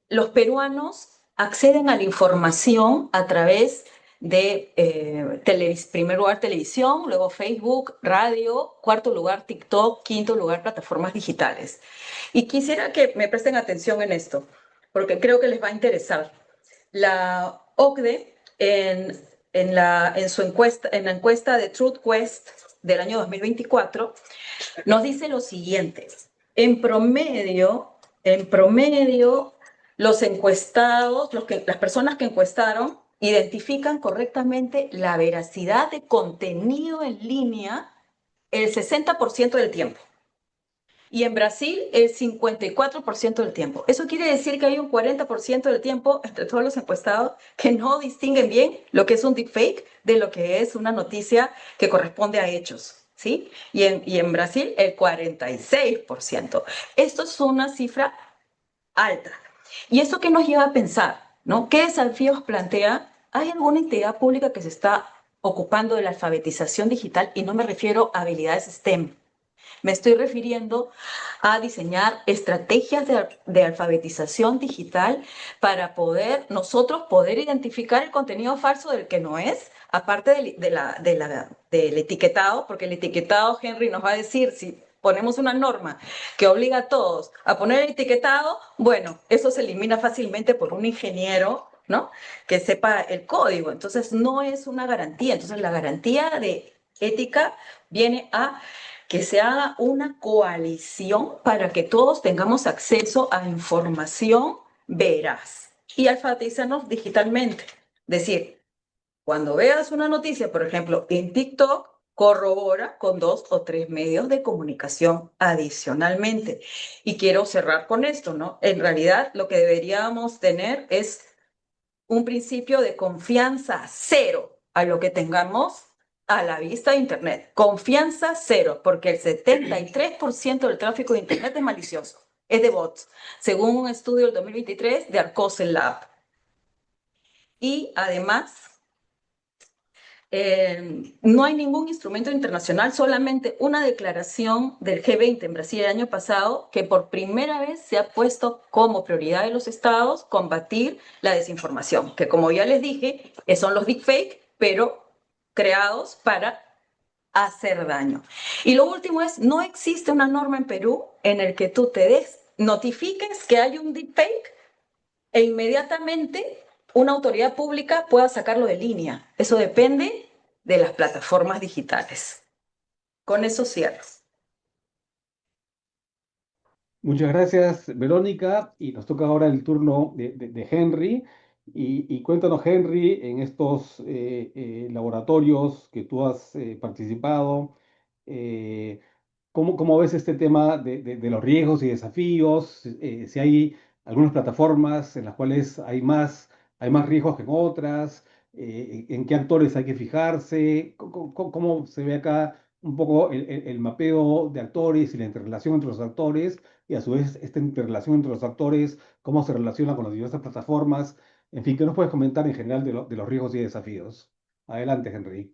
los peruanos acceden a la información a través de, primer lugar, televisión, luego Facebook, radio, cuarto lugar, TikTok, quinto lugar, plataformas digitales. Y quisiera que me presten atención en esto, porque creo que les va a interesar. La OCDE, en la encuesta de TruthQuest del año 2024, nos dice lo siguiente. En promedio, los encuestados, las personas que encuestaron, identifican correctamente la veracidad de contenido en línea el 60% del tiempo. Y en Brasil, el 54% del tiempo. Eso quiere decir que hay un 40% del tiempo entre todos los encuestados que no distinguen bien lo que es un deepfake de lo que es una noticia que corresponde a hechos, ¿sí? Y en Brasil, el 46%. Esto es una cifra alta. ¿Y esto qué nos lleva a pensar? ¿No? ¿Qué desafíos plantea? ¿Hay alguna entidad pública que se está ocupando de la alfabetización digital? Y no me refiero a habilidades STEM, Me estoy refiriendo a diseñar estrategias de alfabetización digital para nosotros poder identificar el contenido falso del que no es, aparte del etiquetado, porque el etiquetado, Henry nos va a decir si ponemos una norma que obliga a todos a poner el etiquetado, bueno, eso se elimina fácilmente por un ingeniero, ¿no? Que sepa el código. Entonces, no es una garantía. Entonces, la garantía de ética viene a que se haga una coalición para que todos tengamos acceso a información veraz y alfabetizarnos digitalmente. Es decir, cuando veas una noticia, por ejemplo, en TikTok, corrobora con 2 o 3 medios de comunicación adicionalmente. Y quiero cerrar con esto, ¿no? En realidad, lo que deberíamos tener es un principio de confianza cero a lo que tengamos a la vista de Internet. Confianza cero, porque el 73% del tráfico de Internet es malicioso, es de bots, según un estudio del 2023 de Arcosel Lab. Y además, no hay ningún instrumento internacional, solamente una declaración del G20 en Brasil el año pasado que por primera vez se ha puesto como prioridad de los estados combatir la desinformación, que como ya les dije, son los deepfake, pero creados para hacer daño. Y lo último es, no existe una norma en Perú en el que tú notifiques que hay un deepfake e inmediatamente una autoridad pública pueda sacarlo de línea. Eso depende de las plataformas digitales. Con eso cierro. Muchas gracias, Verónica. Y nos toca ahora el turno de Henry. Y cuéntanos, Henry, en estos laboratorios que tú has participado, eh, ¿cómo ves este tema de los riesgos y desafíos? Si hay algunas plataformas en las cuales hay más riesgos que en otras, en qué actores hay que fijarse, cómo se ve acá un poco el mapeo de actores y la interrelación entre los actores, y a su vez esta interrelación entre los actores, cómo se relaciona con las diversas plataformas. En fin, ¿qué nos puedes comentar en general de los riesgos y desafíos? Adelante, Henry.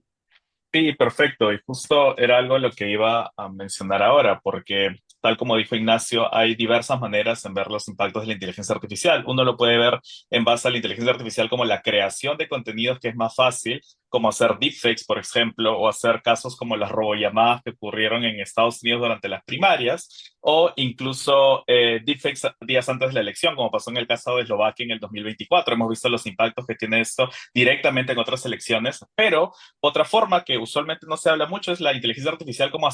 Sí, perfecto. Y justo era algo lo que iba a mencionar ahora, porque tal como dijo Ignacio, hay diversas maneras en ver los impactos de la inteligencia artificial. Uno lo puede ver en base a la inteligencia artificial como la creación de contenidos que es más fácil, como hacer deepfakes, por ejemplo, o hacer casos como las robollamadas que ocurrieron en Estados Unidos durante las primarias, o incluso deepfakes días antes de la elección, como pasó en el caso de Eslovaquia en el 2024. Hemos visto los impactos que tiene esto directamente en otras elecciones, pero otra forma que usualmente no se habla mucho es la inteligencia artificial como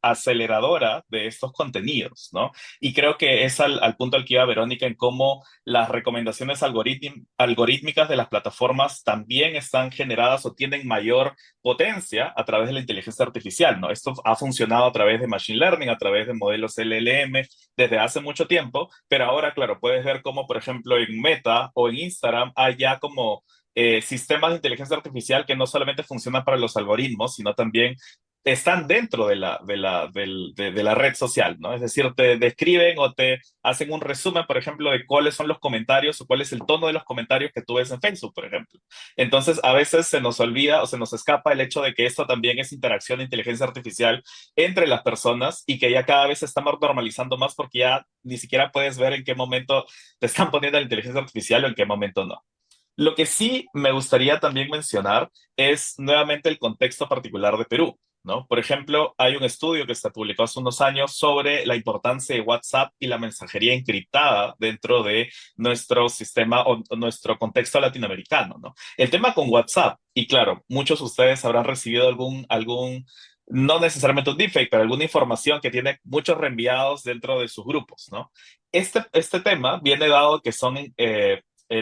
aceleradora de estos contenidos, ¿no? Y creo que es al punto al que iba Verónica en cómo las recomendaciones algorítmicas de las plataformas también están generadas o tienen mayor potencia a través de la inteligencia artificial, ¿no? Esto ha funcionado a través de Machine Learning, a través de modelos LLM desde hace mucho tiempo, pero ahora, claro, puedes ver cómo, por ejemplo, en Meta o en Instagram hay ya como sistemas de inteligencia artificial que no solamente funcionan para los algoritmos, sino también están dentro de la red social, ¿no? Es decir, te describen o te hacen un resumen, por ejemplo, de cuáles son los comentarios o cuál es el tono de los comentarios que tú ves en Facebook, por ejemplo. Entonces, a veces se nos olvida o se nos escapa el hecho de que esto también es interacción de inteligencia artificial entre las personas y que ya cada vez se está normalizando más porque ya ni siquiera puedes ver en qué momento te están poniendo la inteligencia artificial o en qué momento no. Lo que sí me gustaría también mencionar es nuevamente el contexto particular de Perú, ¿no? Por ejemplo, hay un estudio que se publicó hace unos años sobre la importancia de WhatsApp y la mensajería encriptada dentro de nuestro sistema o nuestro contexto latinoamericano, ¿no? El tema con WhatsApp, y claro, muchos de ustedes habrán recibido no necesariamente un deepfake, pero alguna información que tiene muchos reenviados dentro de sus grupos, ¿no? Este tema viene dado que son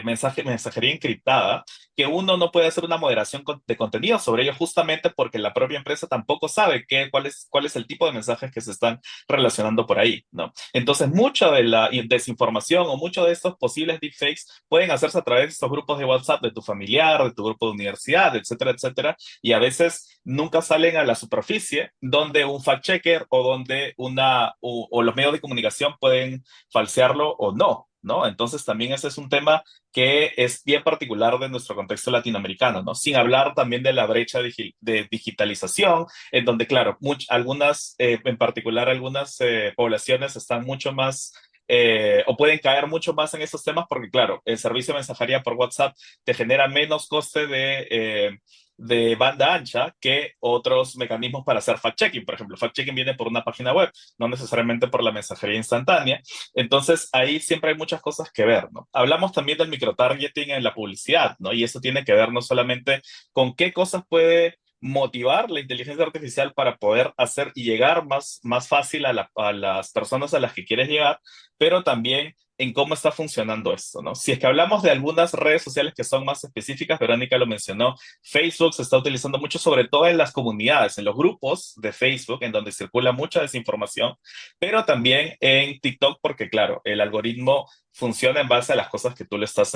mensajería encriptada, que uno no puede hacer una moderación de contenido sobre ello justamente porque la propia empresa tampoco sabe cuál es el tipo de mensajes que se están relacionando por ahí, ¿no? Entonces, mucha de la desinformación o muchos de estos posibles deepfakes pueden hacerse a través de estos grupos de WhatsApp de tu familiar, de tu grupo de universidad, etcétera, etcétera, y a veces nunca salen a la superficie donde un fact-checker o donde o los medios de comunicación pueden falsearlo o no, ¿no? Entonces también ese es un tema que es bien particular de nuestro contexto latinoamericano, ¿no? Sin hablar también de la brecha de digitalización, en donde, claro, algunas, en particular algunas poblaciones están mucho más o pueden caer mucho más en estos temas porque, claro, el servicio de mensajería por WhatsApp te genera menos coste de banda ancha que otros mecanismos para hacer fact-checking. Por ejemplo, fact-checking viene por una página web, no necesariamente por la mensajería instantánea. Entonces, ahí siempre hay muchas cosas que ver, ¿no? Hablamos también del microtargeting en la publicidad, ¿no? Y eso tiene que ver no solamente con qué cosas puede motivar la inteligencia artificial para poder hacer y llegar más fácil a las personas a las que quieres llegar, pero también en cómo está funcionando esto, ¿no? Si es que hablamos de algunas redes sociales que son más específicas, Verónica lo mencionó, Facebook se está utilizando mucho, sobre todo en las comunidades, en los grupos de Facebook, en donde circula mucha desinformación, pero también en TikTok, porque claro, el algoritmo funciona en base a las cosas que tú le estás,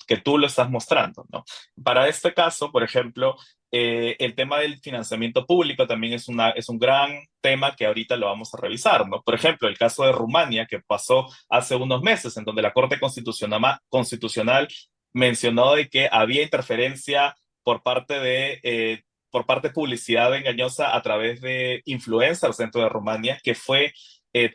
que tú lo estás mostrando, ¿no? Para este caso, por ejemplo, el tema del financiamiento público también es un gran tema que ahorita lo vamos a revisar, ¿no? Por ejemplo, el caso de Rumania, que pasó hace unos meses, en donde la Corte Constitucional mencionó de que había interferencia por parte de publicidad engañosa a través de influencers dentro de Rumania, que fue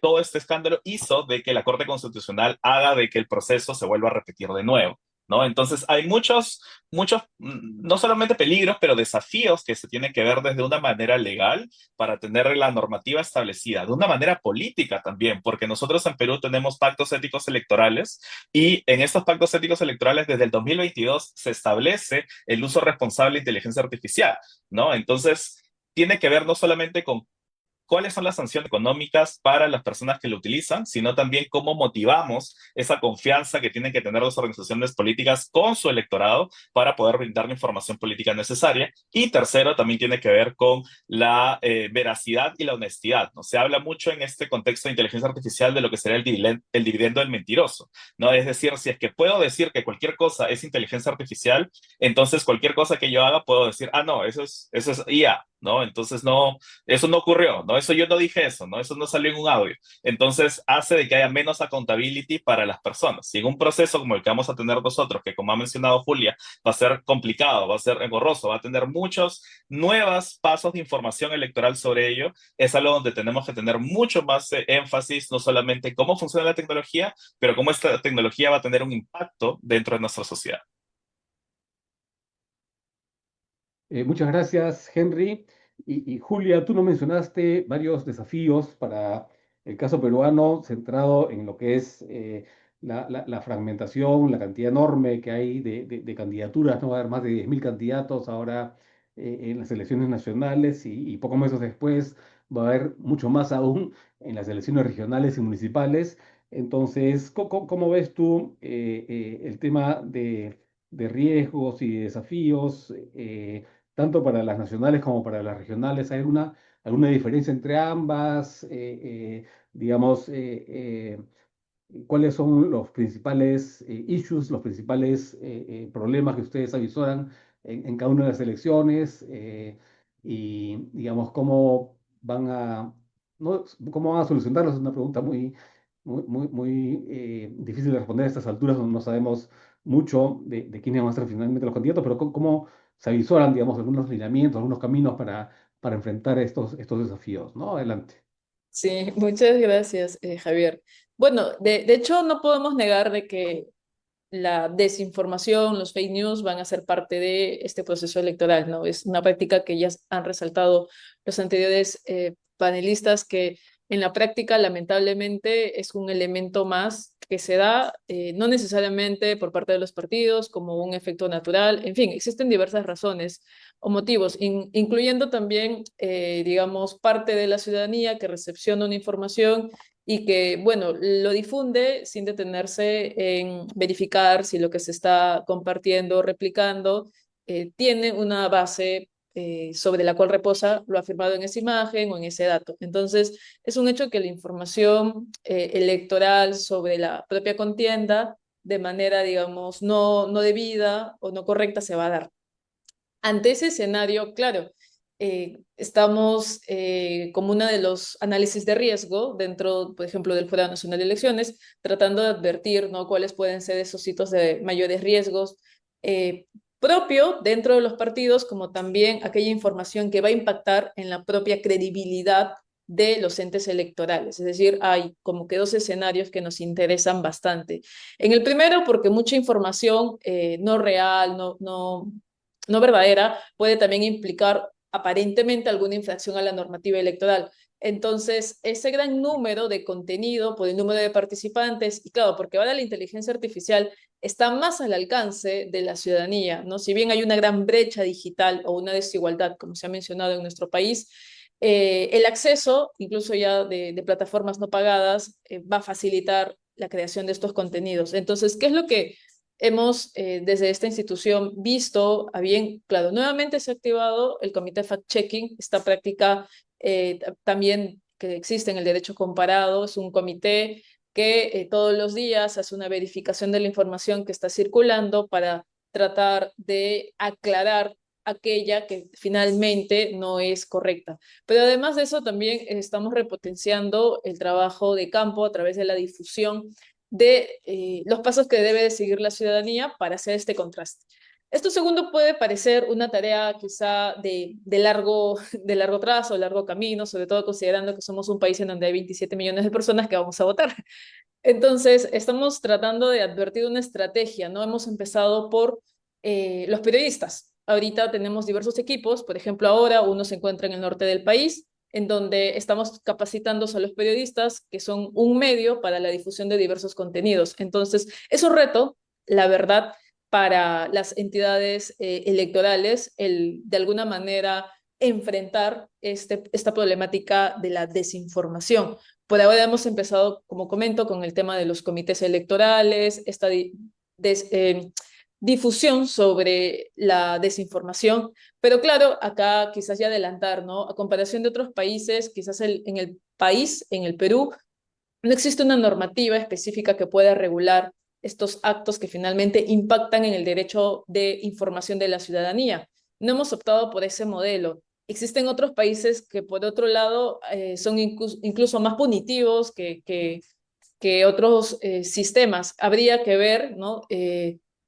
todo este escándalo hizo de que la Corte Constitucional haga de que el proceso se vuelva a repetir de nuevo, ¿no? Entonces hay muchos, no solamente peligros, pero desafíos que se tienen que ver desde una manera legal para tener la normativa establecida, de una manera política también, porque nosotros en Perú tenemos pactos éticos electorales y en estos pactos éticos electorales desde el 2022 se establece el uso responsable de inteligencia artificial, ¿no? Entonces, tiene que ver no solamente con cuáles son las sanciones económicas para las personas que lo utilizan, sino también cómo motivamos esa confianza que tienen que tener las organizaciones políticas con su electorado para poder brindar la información política necesaria. Y tercero, también tiene que ver con la veracidad y la honestidad, ¿no? Se habla mucho en este contexto de inteligencia artificial de lo que sería el dividendo del mentiroso, ¿no? Es decir, si es que puedo decir que cualquier cosa es inteligencia artificial, entonces cualquier cosa que yo haga puedo decir, ah, no, eso es IA, ¿no? Entonces no, eso no ocurrió, ¿no? Eso yo no dije eso, ¿no? Eso no salió en un audio. Entonces hace de que haya menos accountability para las personas. Y en un proceso como el que vamos a tener nosotros, que como ha mencionado Julia, va a ser complicado, va a ser engorroso, va a tener muchos nuevos pasos de información electoral sobre ello, es algo donde tenemos que tener mucho más énfasis, no solamente en cómo funciona la tecnología, pero cómo esta tecnología va a tener un impacto dentro de nuestra sociedad. Muchas gracias, Henry. Y Julia, tú nos mencionaste varios desafíos para el caso peruano centrado en lo que es la fragmentación, la cantidad enorme que hay de candidaturas. No va a haber más de 10.000 candidatos ahora en las elecciones nacionales y pocos meses después va a haber mucho más aún en las elecciones regionales y municipales. Entonces, ¿cómo ves tú el tema de riesgos y desafíos? Tanto para las nacionales como para las regionales. ¿Hay alguna diferencia entre ambas? Digamos, ¿cuáles son los principales issues, los principales problemas que ustedes avisoran en cada una de las elecciones? Y, digamos, no, ¿cómo van a solucionarlos? Es una pregunta muy difícil de responder a estas alturas, donde no sabemos mucho de quiénes van a ser finalmente los candidatos, pero ¿cómo se avisoran, digamos, algunos lineamientos, algunos caminos para enfrentar estos desafíos? ¿No? Adelante. Sí, muchas gracias, Javier. Bueno, de hecho no podemos negar de que la desinformación, los fake news van a ser parte de este proceso electoral, ¿no? Es una práctica que ya han resaltado los anteriores panelistas que en la práctica lamentablemente es un elemento más que se da no necesariamente por parte de los partidos como un efecto natural, en fin, existen diversas razones o motivos, incluyendo también, digamos, parte de la ciudadanía que recepciona una información y que, bueno, lo difunde sin detenerse en verificar si lo que se está compartiendo, replicando, tiene una base sobre la cual reposa lo afirmado en esa imagen o en ese dato. Entonces, es un hecho que la información electoral sobre la propia contienda, de manera, digamos, no debida o no correcta, se va a dar. Ante ese escenario, claro, estamos como uno de los análisis de riesgo dentro, por ejemplo, del Jurado Nacional de Elecciones, tratando de advertir, ¿no?, cuáles pueden ser esos sitios de mayores riesgos propio dentro de los partidos, como también aquella información que va a impactar en la propia credibilidad de los entes electorales. Es decir, hay como que dos escenarios que nos interesan bastante. En el primero, porque mucha información no real, no verdadera, puede también implicar aparentemente alguna infracción a la normativa electoral. Entonces, ese gran número de contenido por el número de participantes, y claro, porque ahora la inteligencia artificial está más al alcance de la ciudadanía, ¿no? Si bien hay una gran brecha digital o una desigualdad, como se ha mencionado en nuestro país, el acceso, incluso ya de plataformas no pagadas, va a facilitar la creación de estos contenidos. Entonces, ¿qué es lo que hemos desde esta institución visto a bien? Claro, nuevamente se ha activado el comité fact-checking, esta práctica también que existe en el derecho comparado, es un comité que todos los días hace una verificación de la información que está circulando para tratar de aclarar aquella que finalmente no es correcta. Pero además de eso, también estamos repotenciando el trabajo de campo a través de la difusión de los pasos que debe de seguir la ciudadanía para hacer este contraste. Esto segundo puede parecer una tarea quizá de largo trazo, largo camino, sobre todo considerando que somos un país en donde hay 27 millones de personas que vamos a votar. Entonces, estamos tratando de advertir una estrategia, ¿no? Hemos empezado por los periodistas. Ahorita tenemos diversos equipos, por ejemplo, ahora uno se encuentra en el norte del país, en donde estamos capacitando a los periodistas, que son un medio para la difusión de diversos contenidos. Entonces, es un reto, la verdad, para las entidades electorales, el de alguna manera enfrentar esta problemática de la desinformación. Por ahora hemos empezado, como comento, con el tema de los comités electorales, esta difusión sobre la desinformación, pero claro, acá quizás ya adelantar, ¿no? A comparación de otros países, quizás en el país, en el Perú, no existe una normativa específica que pueda regular estos actos que finalmente impactan en el derecho de información de la ciudadanía. No hemos optado por ese modelo. Existen otros países que, por otro lado, son incluso más punitivos que otros sistemas. Habría que ver, ¿no?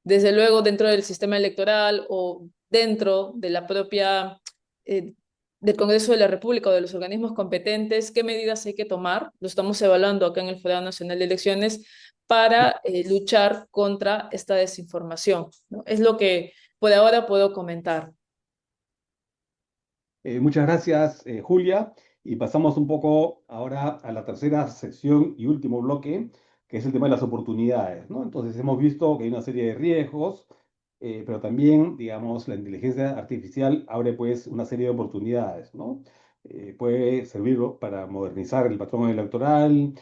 Desde luego, dentro del sistema electoral o dentro de la propia del Congreso de la República o de los organismos competentes, qué medidas hay que tomar. Lo estamos evaluando acá en el Jurado Nacional de Elecciones para luchar contra esta desinformación, ¿no? Es lo que por ahora puedo comentar. Muchas gracias, Julia. Y pasamos un poco ahora a la tercera sección y último bloque, que es el tema de las oportunidades, ¿no? Entonces hemos visto que hay una serie de riesgos, pero también, digamos, la inteligencia artificial abre pues una serie de oportunidades, ¿no? Puede servir para modernizar el patrón electoral,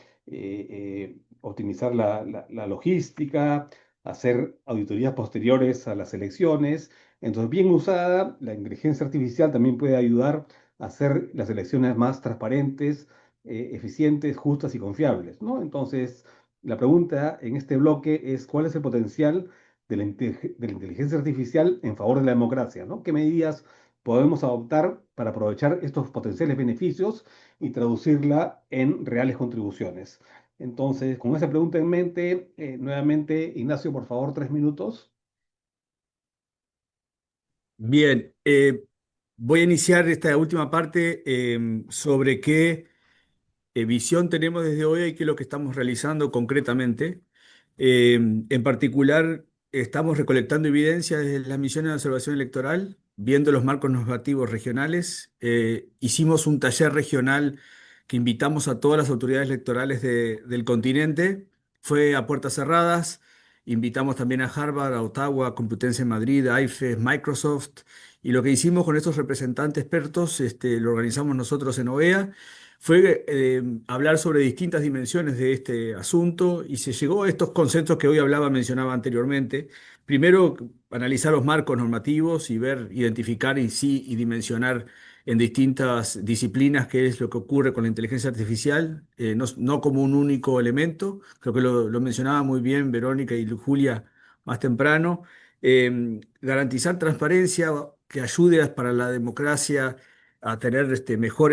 optimizar la logística, hacer auditorías posteriores a las elecciones. Entonces, bien usada, la inteligencia artificial también puede ayudar a hacer las elecciones más transparentes, eficientes, justas y confiables, ¿no? Entonces, la pregunta en este bloque es, ¿cuál es el potencial de la inteligencia artificial en favor de la democracia, ¿no? ¿Qué medidas podemos adoptar para aprovechar estos potenciales beneficios y traducirla en reales contribuciones? Entonces, con esa pregunta en mente, nuevamente, Ignacio, por favor, 3 minutos. Bien, voy a iniciar esta última parte sobre qué visión tenemos desde hoy y qué es lo que estamos realizando concretamente. En particular, estamos recolectando evidencia desde las misiones de observación electoral, viendo los marcos normativos regionales. Hicimos un taller regional que invitamos a todas las autoridades electorales del continente. Fue a puertas cerradas. Invitamos también a Harvard, a Ottawa, Complutense en Madrid, a IFES, Microsoft. Y lo que hicimos con estos representantes expertos, lo organizamos nosotros en OEA, fue hablar sobre distintas dimensiones de este asunto y se llegó a estos consensos que hoy mencionaba anteriormente. Primero, analizar los marcos normativos y ver, identificar y dimensionar en distintas disciplinas qué es lo que ocurre con la inteligencia artificial, no como un único elemento. Creo que lo mencionaba muy bien Verónica y Julia más temprano. Garantizar transparencia que ayude para la democracia a tener mejor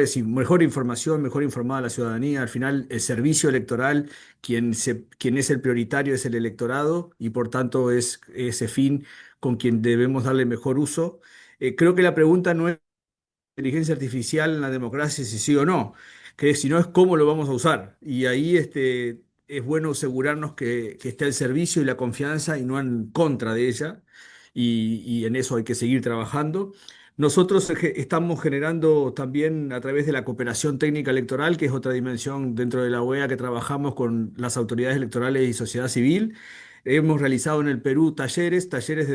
información, mejor informada a la ciudadanía. Al final, el servicio electoral, quien es el prioritario es el electorado y por tanto es ese fin con quien debemos darle mejor uso. Creo que la pregunta no es inteligencia artificial en la democracia, si sí o no, que si no es cómo lo vamos a usar. Y ahí es bueno asegurarnos que esté el servicio y la confianza y no en contra de ella. Y en eso hay que seguir trabajando. Nosotros estamos generando también a través de la cooperación técnica electoral, que es otra dimensión dentro de la OEA que trabajamos con las autoridades electorales y sociedad civil. Hemos realizado en el Perú talleres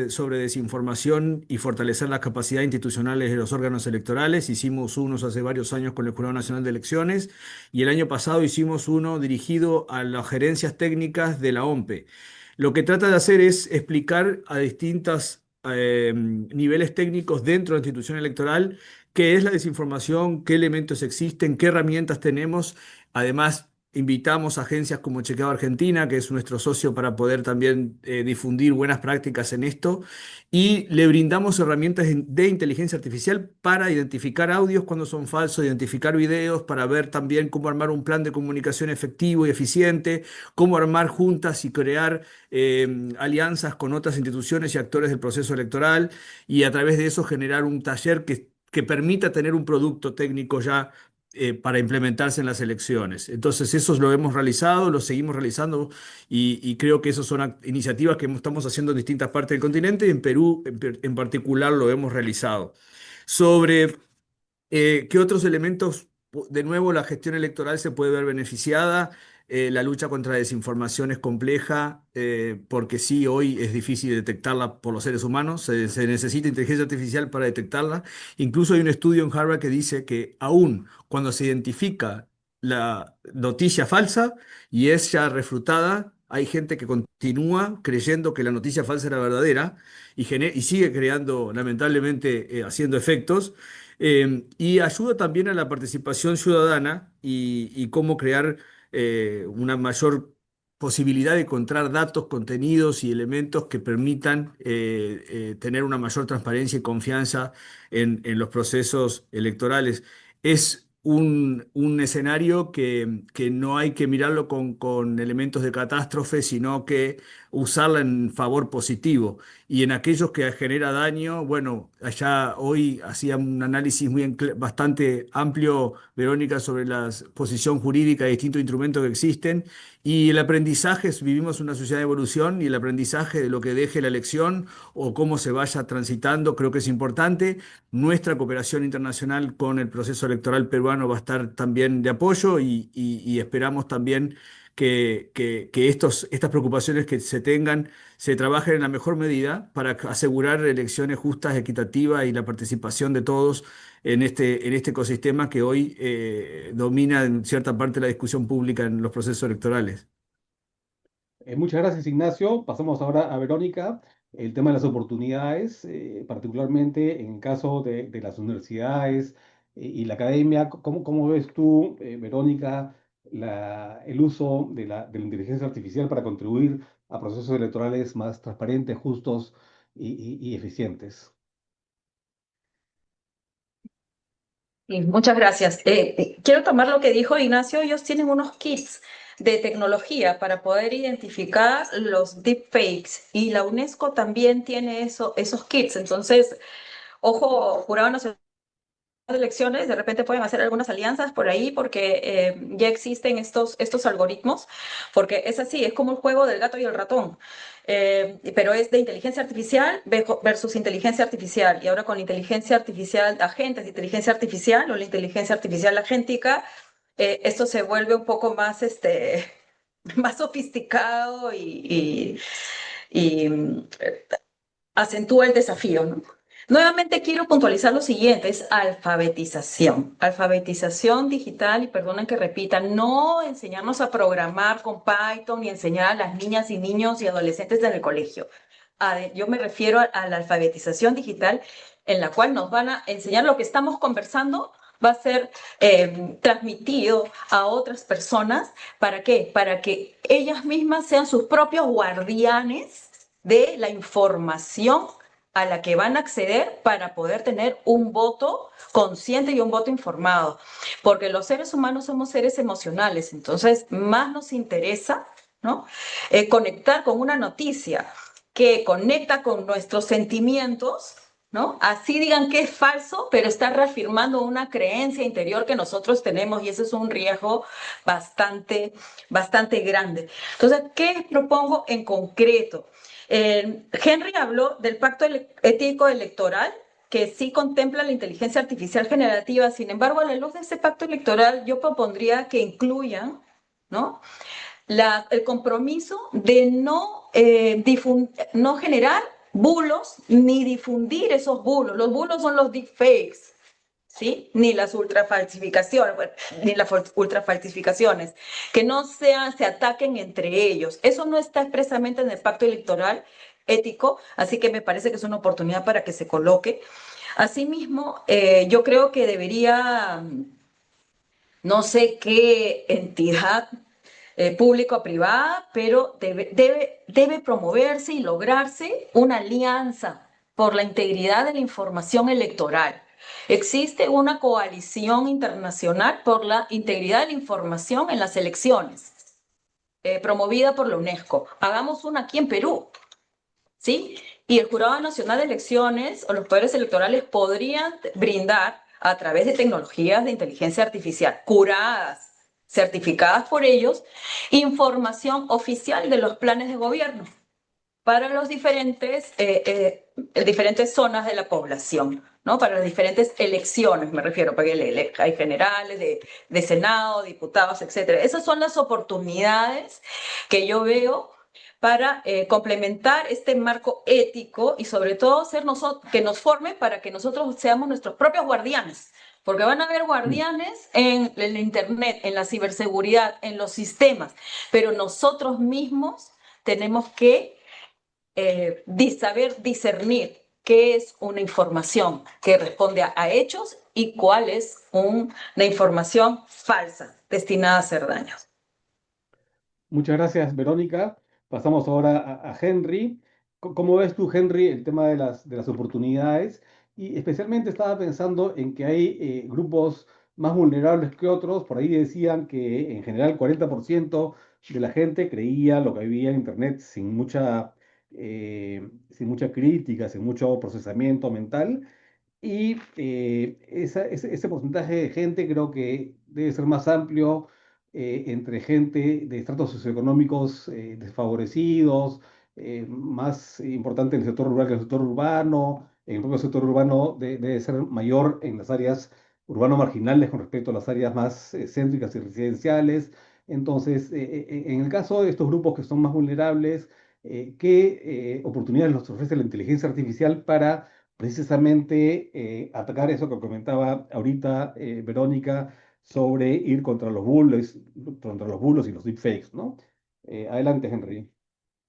sobre desinformación y fortalecer las capacidades institucionales de los órganos electorales. Hicimos unos hace varios años con el Jurado Nacional de Elecciones y el año pasado hicimos uno dirigido a las gerencias técnicas de la OMPE. Lo que trata de hacer es explicar a distintos niveles técnicos dentro de la institución electoral qué es la desinformación, qué elementos existen, qué herramientas tenemos. Además, invitamos a agencias como Chequeo Argentina, que es nuestro socio para poder también difundir buenas prácticas en esto, y le brindamos herramientas de inteligencia artificial para identificar audios cuando son falsos, identificar videos, para ver también cómo armar un plan de comunicación efectivo y eficiente, cómo armar juntas y crear alianzas con otras instituciones y actores del proceso electoral, y a través de eso generar un taller que permita tener un producto técnico ya para implementarse en las elecciones. Entonces, eso lo hemos realizado, lo seguimos realizando y creo que esas son iniciativas que estamos haciendo en distintas partes del continente y en Perú en particular lo hemos realizado. Sobre ¿qué otros elementos? De nuevo, la gestión electoral se puede ver beneficiada. La lucha contra la desinformación es compleja porque sí, hoy es difícil detectarla por los seres humanos. Se necesita inteligencia artificial para detectarla. Incluso hay un estudio en Harvard que dice que aún cuando se identifica la noticia falsa y es ya refutada, hay gente que continúa creyendo que la noticia falsa era verdadera y sigue creando, lamentablemente, haciendo efectos. Y ayuda también a la participación ciudadana y cómo crear una mayor posibilidad de encontrar datos, contenidos y elementos que permitan tener una mayor transparencia y confianza en los procesos electorales. Es un escenario que no hay que mirarlo con elementos de catástrofe, sino que usarla en favor positivo. Y en aquellos que genera daño, bueno, allá hoy hacía un análisis bastante amplio, Verónica, sobre la posición jurídica de distintos instrumentos que existen. Y el aprendizaje, vivimos una sociedad de evolución y el aprendizaje de lo que deje la elección o cómo se vaya transitando, creo que es importante. Nuestra cooperación internacional con el proceso electoral peruano va a estar también de apoyo y esperamos también que estas preocupaciones que se tengan se trabajen en la mejor medida para asegurar elecciones justas, equitativas y la participación de todos en este ecosistema que hoy domina en cierta parte la discusión pública en los procesos electorales. Muchas gracias, Ignacio. Pasamos ahora a Verónica. El tema de las oportunidades, particularmente en el caso de las universidades y la academia. ¿Cómo ves tú, Verónica, el uso de la inteligencia artificial para contribuir a procesos electorales más transparentes, justos y eficientes? Y muchas gracias. Quiero tomar lo que dijo Ignacio. Ellos tienen unos kits de tecnología para poder identificar los deepfakes y la UNESCO también tiene esos kits. Entonces, ojo, Jurado Nacional de Elecciones, de repente pueden hacer algunas alianzas por ahí porque ya existen estos algoritmos, porque es así, es como el juego del gato y el ratón. Pero es de inteligencia artificial versus inteligencia artificial. Y ahora con inteligencia artificial, agentes de inteligencia artificial o la inteligencia artificial agéntica, esto se vuelve un poco más, más sofisticado y acentúa el desafío, ¿no? Nuevamente quiero puntualizar lo siguiente, es alfabetización. Alfabetización digital, y perdonen que repita, no enseñarnos a programar con Python ni enseñar a las niñas y niños y adolescentes en el colegio. Yo me refiero a la alfabetización digital en la cual nos van a enseñar lo que estamos conversando, va a ser transmitido a otras personas. ¿Para qué? Para que ellas mismas sean sus propios guardianes de la información a la que van a acceder para poder tener un voto consciente y un voto informado, porque los seres humanos somos seres emocionales, entonces más nos interesa, ¿no? Conectar con una noticia que conecta con nuestros sentimientos, ¿no? Así digan que es falso, pero está reafirmando una creencia interior que nosotros tenemos y ese es un riesgo bastante grande. Entonces, ¿qué propongo en concreto? Henry habló del pacto ético electoral, que sí contempla la inteligencia artificial generativa. Sin embargo, a la luz de ese pacto electoral, yo propondría que incluyan, ¿no?, el compromiso de no generar bulos ni difundir esos bulos. Los bulos son los deepfakes, ¿sí? Ni las ultrafalsificaciones, bueno, ni las ultrafalsificaciones, que no se ataquen entre ellos. Eso no está expresamente en el pacto electoral ético, así que me parece que es una oportunidad para que se coloque. Asimismo, yo creo que debería, no sé qué entidad público o privada, pero debe promoverse y lograrse una alianza por la integridad de la información electoral. Existe una coalición internacional por la integridad de la información en las elecciones, promovida por la UNESCO. Hagamos una aquí en Perú, ¿sí? Y el Jurado Nacional de Elecciones o los poderes electorales podrían brindar a través de tecnologías de inteligencia artificial curadas, certificadas por ellos, información oficial de los planes de gobierno para los diferentes zonas de la población, ¿no? Para las diferentes elecciones, me refiero, porque hay generales, de Senado, diputados, etcétera. Esas son las oportunidades que yo veo para complementar este marco ético y sobre todo que nos forme para que nosotros seamos nuestros propios guardianes, porque van a haber guardianes en el Internet, en la ciberseguridad, en los sistemas, pero nosotros mismos tenemos que saber discernir qué es una información que responde a hechos y cuál es una información falsa destinada a hacer daño. Muchas gracias, Verónica. Pasamos ahora a Henry. ¿Cómo ves tú, Henry, el tema de las oportunidades? Y especialmente estaba pensando en que hay grupos más vulnerables que otros. Por ahí decían que en general el 40% de la gente creía lo que había en Internet sin mucha crítica, sin mucho procesamiento mental. Y ese porcentaje de gente creo que debe ser más amplio entre gente de estratos socioeconómicos desfavorecidos, más importante en el sector rural que en el sector urbano. En el propio sector urbano debe ser mayor en las áreas urbano marginales con respecto a las áreas más céntricas y residenciales. Entonces, en el caso de estos grupos que son más vulnerables, ¿qué oportunidades nos ofrece la inteligencia artificial para precisamente atacar eso que comentaba ahorita Verónica sobre ir contra los bulos y los deepfakes, ¿no? Adelante, Henry.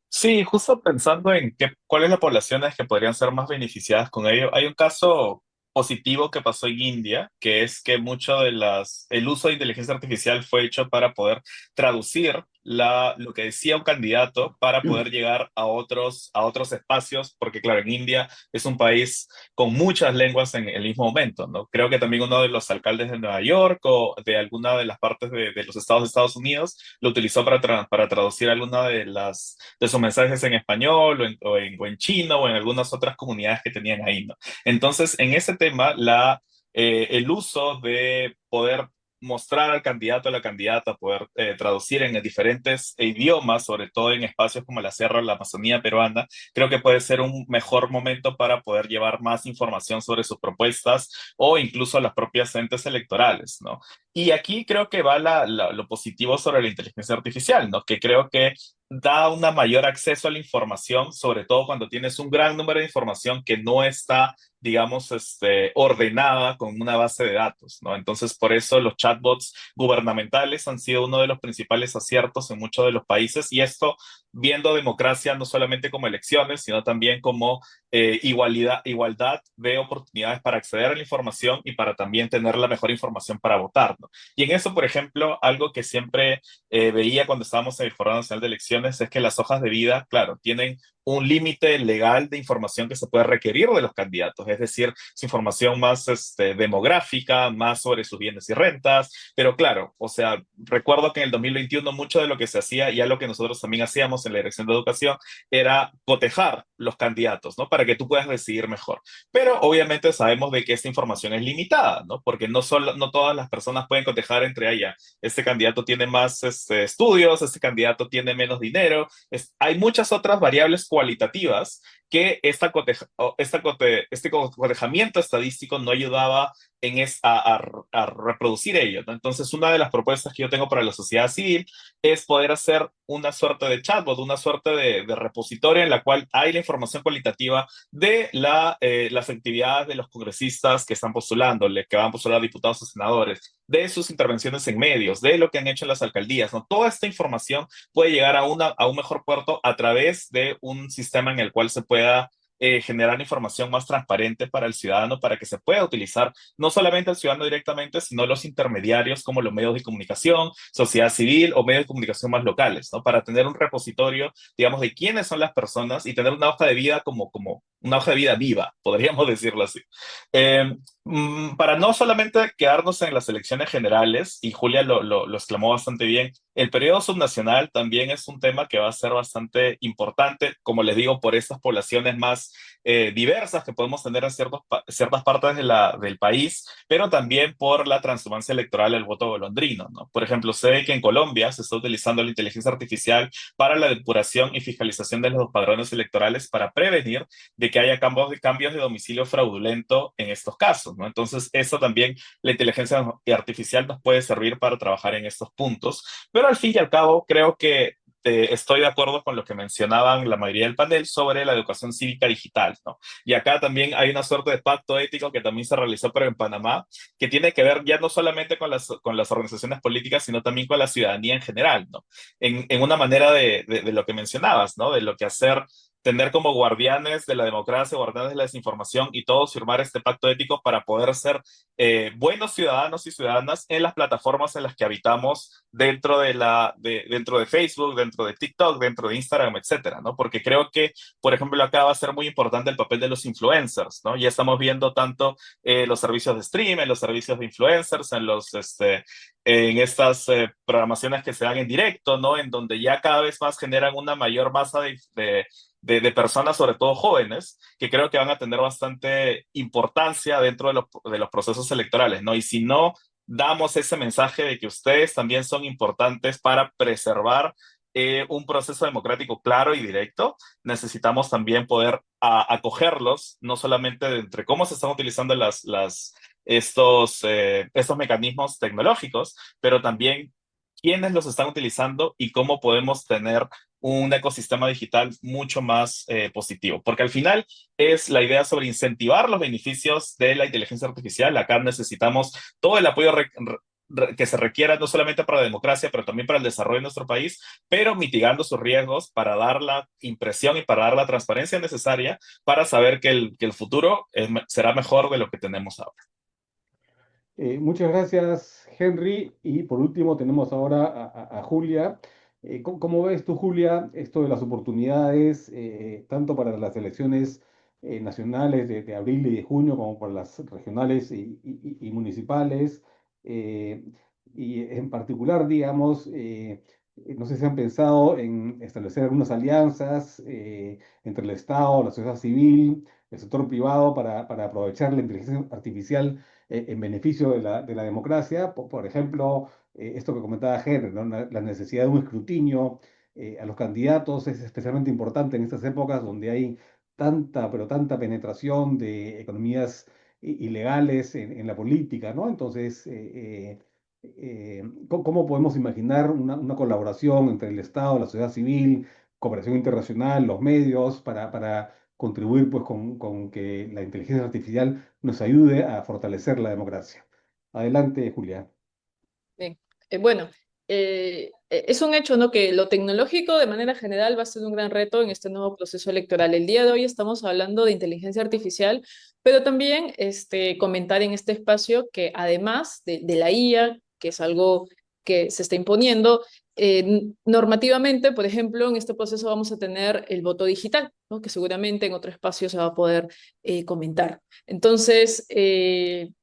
Sí, justo pensando en cuáles las poblaciones que podrían ser más beneficiadas con ello. Hay un caso positivo que pasó en India, que es que mucho el uso de inteligencia artificial fue hecho para poder traducir lo que decía un candidato para poder llegar a otros espacios, porque claro, en India es un país con muchas lenguas en el mismo momento, ¿no? Creo que también uno de los alcaldes de Nueva York o de alguna de las partes de los estados de Estados Unidos lo utilizó para traducir alguna de sus mensajes en español o en chino o en algunas otras comunidades que tenían ahí, ¿no? Entonces, en ese tema, el uso de poder mostrar al candidato o la candidata, poder traducir en diferentes idiomas, sobre todo en espacios como la Sierra o la Amazonía peruana, creo que puede ser un mejor momento para poder llevar más información sobre sus propuestas o incluso las propias entes electorales, ¿no? Y aquí creo que va lo positivo sobre la inteligencia artificial, ¿no? Que creo que da un mayor acceso a la información, sobre todo cuando tienes un gran número de información que no está, digamos, ordenada con una base de datos, ¿no? Entonces, por eso los chatbots gubernamentales han sido uno de los principales aciertos en muchos de los países, y esto viendo democracia no solamente como elecciones, sino también como igualdad de oportunidades para acceder a la información y para también tener la mejor información para votar, ¿no? Y en eso, por ejemplo, algo que siempre veía cuando estábamos en el Foro Nacional de Elecciones es que las hojas de vida, claro, tienen un límite legal de información que se puede requerir de los candidatos, es decir, su información más demográfica, más sobre sus bienes y rentas, pero claro, o sea, recuerdo que en el 2021 mucho de lo que se hacía, ya lo que nosotros también hacíamos en la Dirección de Educación, era cotejar los candidatos, ¿no? Para que tú puedas decidir mejor. Pero obviamente sabemos de que esta información es limitada, ¿no? Porque no todas las personas pueden cotejar entre ellas. Este candidato tiene más estudios, este candidato tiene menos dinero. Hay muchas otras variables cualitativas que este cotejamiento estadístico no ayudaba a reproducir ello, ¿no? Entonces, una de las propuestas que yo tengo para la sociedad civil es poder hacer una suerte de chatbot, una suerte de repositorio en la cual hay la información cualitativa de las actividades de los congresistas que están postulándole, que van a postular a diputados o senadores, de sus intervenciones en medios, de lo que han hecho en las alcaldías, ¿no? Toda esta información puede llegar a un mejor puerto a través de un sistema en el cual se pueda generar información más transparente para el ciudadano, para que se pueda utilizar no solamente el ciudadano directamente, sino los intermediarios como los medios de comunicación, sociedad civil o medios de comunicación más locales, ¿no? Para tener un repositorio, digamos, de quiénes son las personas y tener una hoja de vida como una hoja de vida viva, podríamos decirlo así. Para no solamente quedarnos en las elecciones generales, y Julia lo exclamó bastante bien, el periodo subnacional también es un tema que va a ser bastante importante, como les digo, por estas poblaciones más diversas que podemos tener en ciertas partes del país, pero también por la transhumancia electoral del voto golondrino, ¿no? Por ejemplo, sé que en Colombia se está utilizando la inteligencia artificial para la depuración y fiscalización de los padrones electorales para prevenir de que haya cambios de domicilio fraudulento en estos casos, ¿no? Entonces, eso también, la inteligencia artificial nos puede servir para trabajar en estos puntos, pero al fin y al cabo, creo que estoy de acuerdo con lo que mencionaban la mayoría del panel sobre la educación cívica digital, ¿no? Y acá también hay una suerte de pacto ético que también se realizó, pero en Panamá, que tiene que ver ya no solamente con las organizaciones políticas, sino también con la ciudadanía en general, ¿no? En una manera de lo que mencionabas, ¿no? De lo que hacer, tener como guardianes de la democracia, guardianes de la desinformación y todos firmar este pacto ético para poder ser buenos ciudadanos y ciudadanas en las plataformas en las que habitamos dentro de Facebook, dentro de TikTok, dentro de Instagram, etcétera, ¿no? Porque creo que, por ejemplo, acá va a ser muy importante el papel de los influencers, ¿no? Ya estamos viendo tanto los servicios de stream, los servicios de influencers, en estas programaciones que se dan en directo, ¿no? En donde ya cada vez más generan una mayor masa de personas, sobre todo jóvenes, que creo que van a tener bastante importancia dentro de los procesos electorales, ¿no? Y si no damos ese mensaje de que ustedes también son importantes para preservar un proceso democrático claro y directo, necesitamos también poder acogerlos, no solamente de entre cómo se están utilizando estos mecanismos tecnológicos, pero también quiénes los están utilizando y cómo podemos tener un ecosistema digital mucho más positivo. Porque al final es la idea sobre incentivar los beneficios de la inteligencia artificial. Acá necesitamos todo el apoyo que se requiera, no solamente para la democracia, pero también para el desarrollo de nuestro país, pero mitigando sus riesgos para dar la impresión y para dar la transparencia necesaria para saber que el futuro será mejor de lo que tenemos ahora. Muchas gracias, Henry. Y por último tenemos ahora a Julia. ¿Cómo ves tú, Julia, esto de las oportunidades, tanto para las elecciones nacionales de abril y de junio, como para las regionales y municipales? Eh, y en particular, digamos, no sé si han pensado en establecer algunas alianzas entre el Estado, la sociedad civil, el sector privado para aprovechar la inteligencia artificial en beneficio de la democracia. Por ejemplo, esto que comentaba Henry, ¿no? La necesidad de un escrutinio a los candidatos es especialmente importante en estas épocas donde hay tanta, pero tanta penetración de economías ilegales en la política, ¿no? Entonces, ¿cómo podemos imaginar una colaboración entre el Estado, la sociedad civil, cooperación internacional, los medios, para contribuir pues, con que la inteligencia artificial nos ayude a fortalecer la democracia? Adelante, Julia. Bien, bueno, es un hecho, ¿no? Que lo tecnológico de manera general va a ser un gran reto en este nuevo proceso electoral. El día de hoy estamos hablando de inteligencia artificial, pero también comentar en este espacio que además de la IA, que es algo que se está imponiendo. Normativamente, por ejemplo, en este proceso vamos a tener el voto digital, ¿no? Que seguramente en otro espacio se va a poder comentar. Entonces,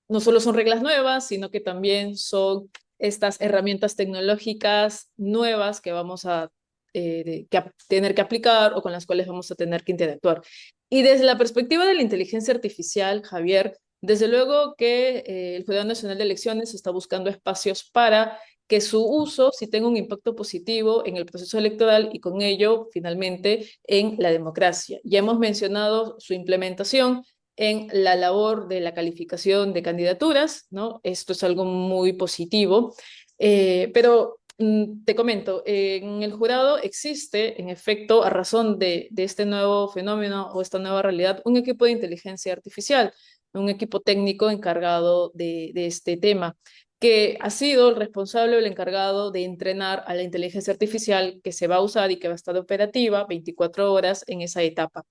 no solo son reglas nuevas, sino que también son estas herramientas tecnológicas nuevas que vamos a tener que aplicar o con las cuales vamos a tener que interactuar. Y desde la perspectiva de la inteligencia artificial, Javier, desde luego que el Jurado Nacional de Elecciones está buscando espacios para que su uso sí tenga un impacto positivo en el proceso electoral y con ello, finalmente, en la democracia. Ya hemos mencionado su implementación en la labor de la calificación de candidaturas, ¿no? Esto es algo muy positivo, pero te comento, en el jurado existe, en efecto, a razón de este nuevo fenómeno o esta nueva realidad, un equipo de inteligencia artificial, un equipo técnico encargado de este tema, que ha sido el responsable o el encargado de entrenar a la inteligencia artificial que se va a usar y que va a estar operativa 24 horas en esa etapa.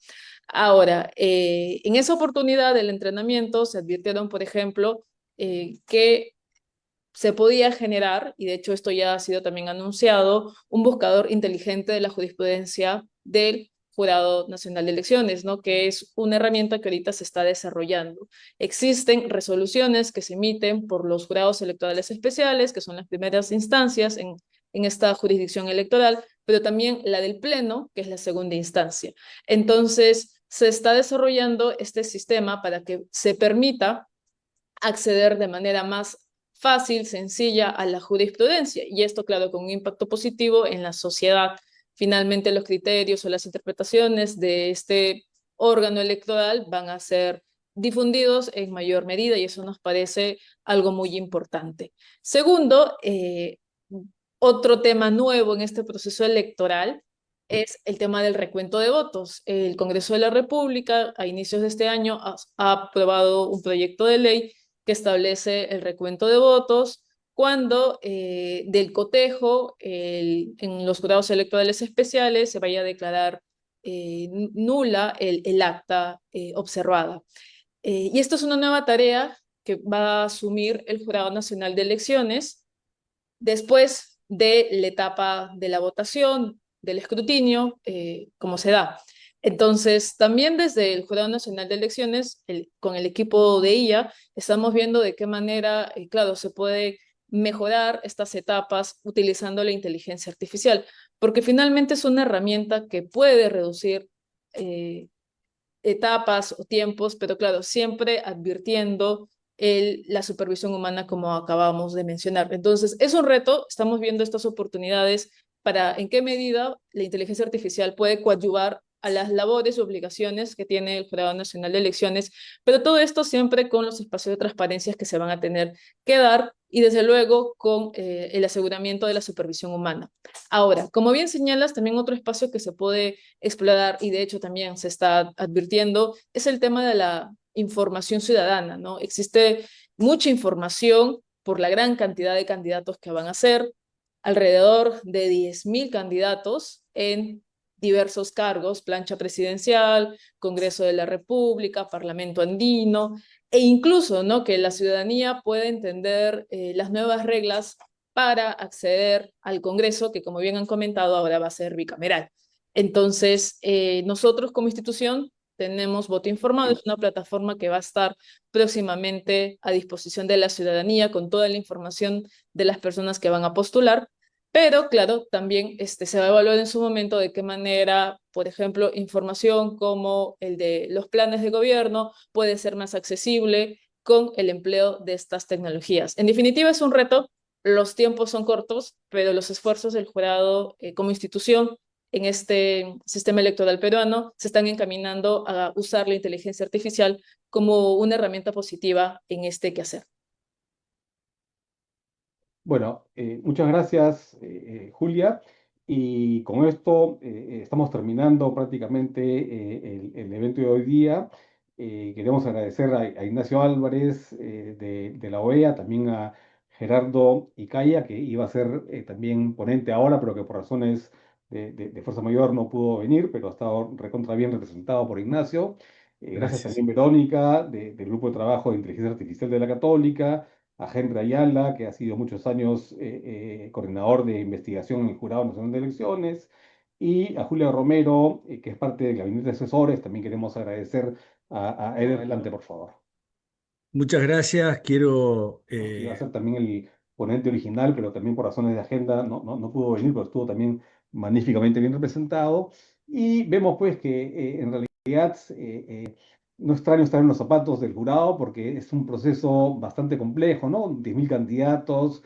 Ahora, en esa oportunidad del entrenamiento se advirtieron, por ejemplo, que se podía generar, y de hecho esto ya ha sido también anunciado, un buscador inteligente de la jurisprudencia del Jurado Nacional de Elecciones, ¿no? Que es una herramienta que ahorita se está desarrollando. Existen resoluciones que se emiten por los jurados electorales especiales, que son las primeras instancias en esta jurisdicción electoral, pero también la del Pleno, que es la segunda instancia. Entonces, se está desarrollando este sistema para que se permita acceder de manera más fácil, sencilla a la jurisprudencia. Y esto, claro, con un impacto positivo en la sociedad. Finalmente, los criterios o las interpretaciones de este órgano electoral van a ser difundidos en mayor medida y eso nos parece algo muy importante. Segundo, otro tema nuevo en este proceso electoral es el tema del recuento de votos. El Congreso de la República, a inicios de este año, ha aprobado un proyecto de ley que establece el recuento de votos cuando del cotejo en los jurados electorales especiales se vaya a declarar nula el acta observada. Y esto es una nueva tarea que va a asumir el Jurado Nacional de Elecciones después de la etapa de la votación, del escrutinio, como se da. Entonces, también desde el Jurado Nacional de Elecciones, con el equipo de IA, estamos viendo de qué manera, claro, se puede mejorar estas etapas utilizando la inteligencia artificial, porque finalmente es una herramienta que puede reducir etapas o tiempos, pero claro, siempre advirtiendo la supervisión humana como acabamos de mencionar. Entonces, es un reto, estamos viendo estas oportunidades para en qué medida la inteligencia artificial puede coadyuvar a las labores y obligaciones que tiene el Jurado Nacional de Elecciones, pero todo esto siempre con los espacios de transparencia que se van a tener que dar y desde luego con el aseguramiento de la supervisión humana. Ahora, como bien señalas, también otro espacio que se puede explorar y de hecho también se está advirtiendo es el tema de la información ciudadana, ¿no? Existe mucha información por la gran cantidad de candidatos que van a ser, alrededor de 10.000 candidatos en diversos cargos, plancha presidencial, Congreso de la República, Parlamento andino, e incluso, ¿no? Que la ciudadanía puede entender las nuevas reglas para acceder al Congreso, que como bien han comentado, ahora va a ser bicameral. Entonces, nosotros como institución tenemos Voto Informado, es una plataforma que va a estar próximamente a disposición de la ciudadanía con toda la información de las personas que van a postular, pero claro, también se va a evaluar en su momento de qué manera, por ejemplo, información como el de los planes de gobierno puede ser más accesible con el empleo de estas tecnologías. En definitiva, es un reto, los tiempos son cortos, pero los esfuerzos del jurado como institución en este sistema electoral peruano se están encaminando a usar la inteligencia artificial como una herramienta positiva en este quehacer. Bueno, muchas gracias, Julia. Y con esto estamos terminando prácticamente el evento de hoy día. Queremos agradecer a Ignacio Álvarez de la OEA, también a Gerardo Icaya, que iba a ser también ponente ahora, pero que por razones de fuerza mayor no pudo venir, pero ha estado recontra bien representado por Ignacio. Gracias Gracias. también, Verónica, del Grupo de Trabajo de Inteligencia Artificial de la Católica, a Henry Ayala, que ha sido muchos años coordinador de investigación en el Jurado Nacional de Elecciones, y a Julia Romero, que es parte del gabinete de asesores. También queremos agradecer a Eder. Adelante, por favor. Muchas gracias. Quiero Que iba a ser también el ponente original, pero también por razones de agenda no pudo venir, pero estuvo también magníficamente bien representado. Y vemos pues que en realidad no extraño estar en los zapatos del jurado porque es un proceso bastante complejo, ¿no? 10.000 candidatos,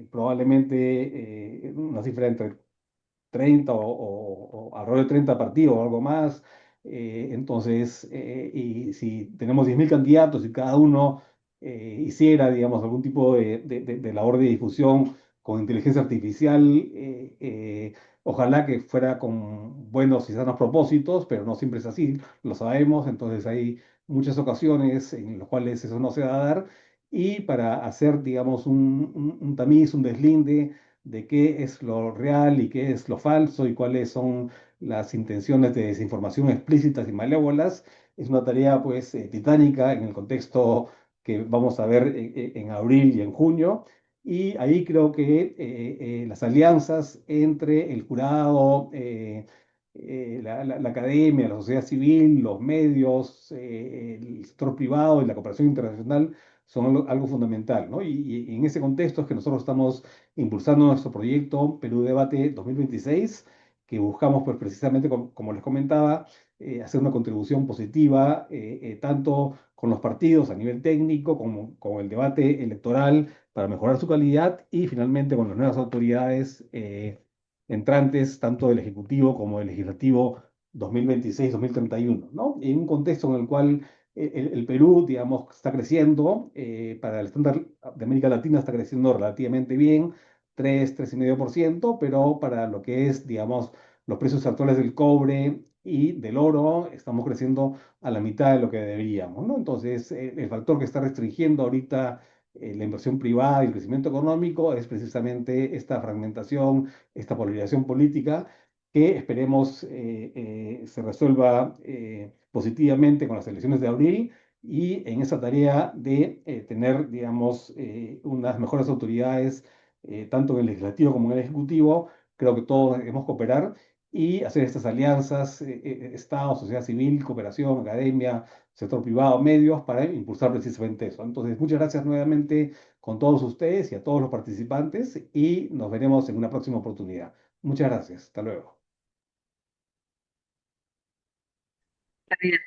probablemente una cifra entre 30 o alrededor de 30 partidos o algo más. Entonces, y si tenemos 10.000 candidatos y cada uno hiciera, digamos, algún tipo de labor de difusión con inteligencia artificial, ojalá que fuera con buenos y sanos propósitos, pero no siempre es así, lo sabemos. Entonces hay muchas ocasiones en las cuales eso no se va a dar. Y para hacer, digamos, un tamiz, un deslinde de qué es lo real y qué es lo falso y cuáles son las intenciones de desinformación explícitas y malévolas. Es una tarea pues titánica en el contexto que vamos a ver en abril y en junio. Y ahí creo que las alianzas entre el jurado, la academia, la sociedad civil, los medios, el sector privado y la cooperación internacional son algo fundamental, ¿no? Y en ese contexto es que nosotros estamos impulsando nuestro proyecto Perú Debate 2026, que buscamos, pues precisamente, como les comentaba, hacer una contribución positiva, tanto con los partidos a nivel técnico, como con el debate electoral para mejorar su calidad, y finalmente con las nuevas autoridades entrantes, tanto del Ejecutivo como del Legislativo 2026-2031, ¿no? En un contexto en el cual el Perú, digamos, está creciendo, para el estándar de América Latina está creciendo relativamente bien, 3,5%, pero para lo que es, digamos, los precios actuales del cobre y del oro, estamos creciendo a la mitad de lo que deberíamos, ¿no? Entonces, el factor que está restringiendo ahorita la inversión privada y el crecimiento económico es precisamente esta fragmentación, esta polarización política, que esperemos se resuelva positivamente con las elecciones de abril, y en esa tarea de tener, digamos, unas mejores autoridades, tanto en el legislativo como en el ejecutivo. Creo que todos debemos cooperar y hacer estas alianzas, Estado, sociedad civil, cooperación, academia, sector privado, medios, para impulsar precisamente eso. Entonces, muchas gracias nuevamente con todos ustedes y a todos los participantes, y nos veremos en una próxima oportunidad. Muchas gracias. Hasta luego. Gracias.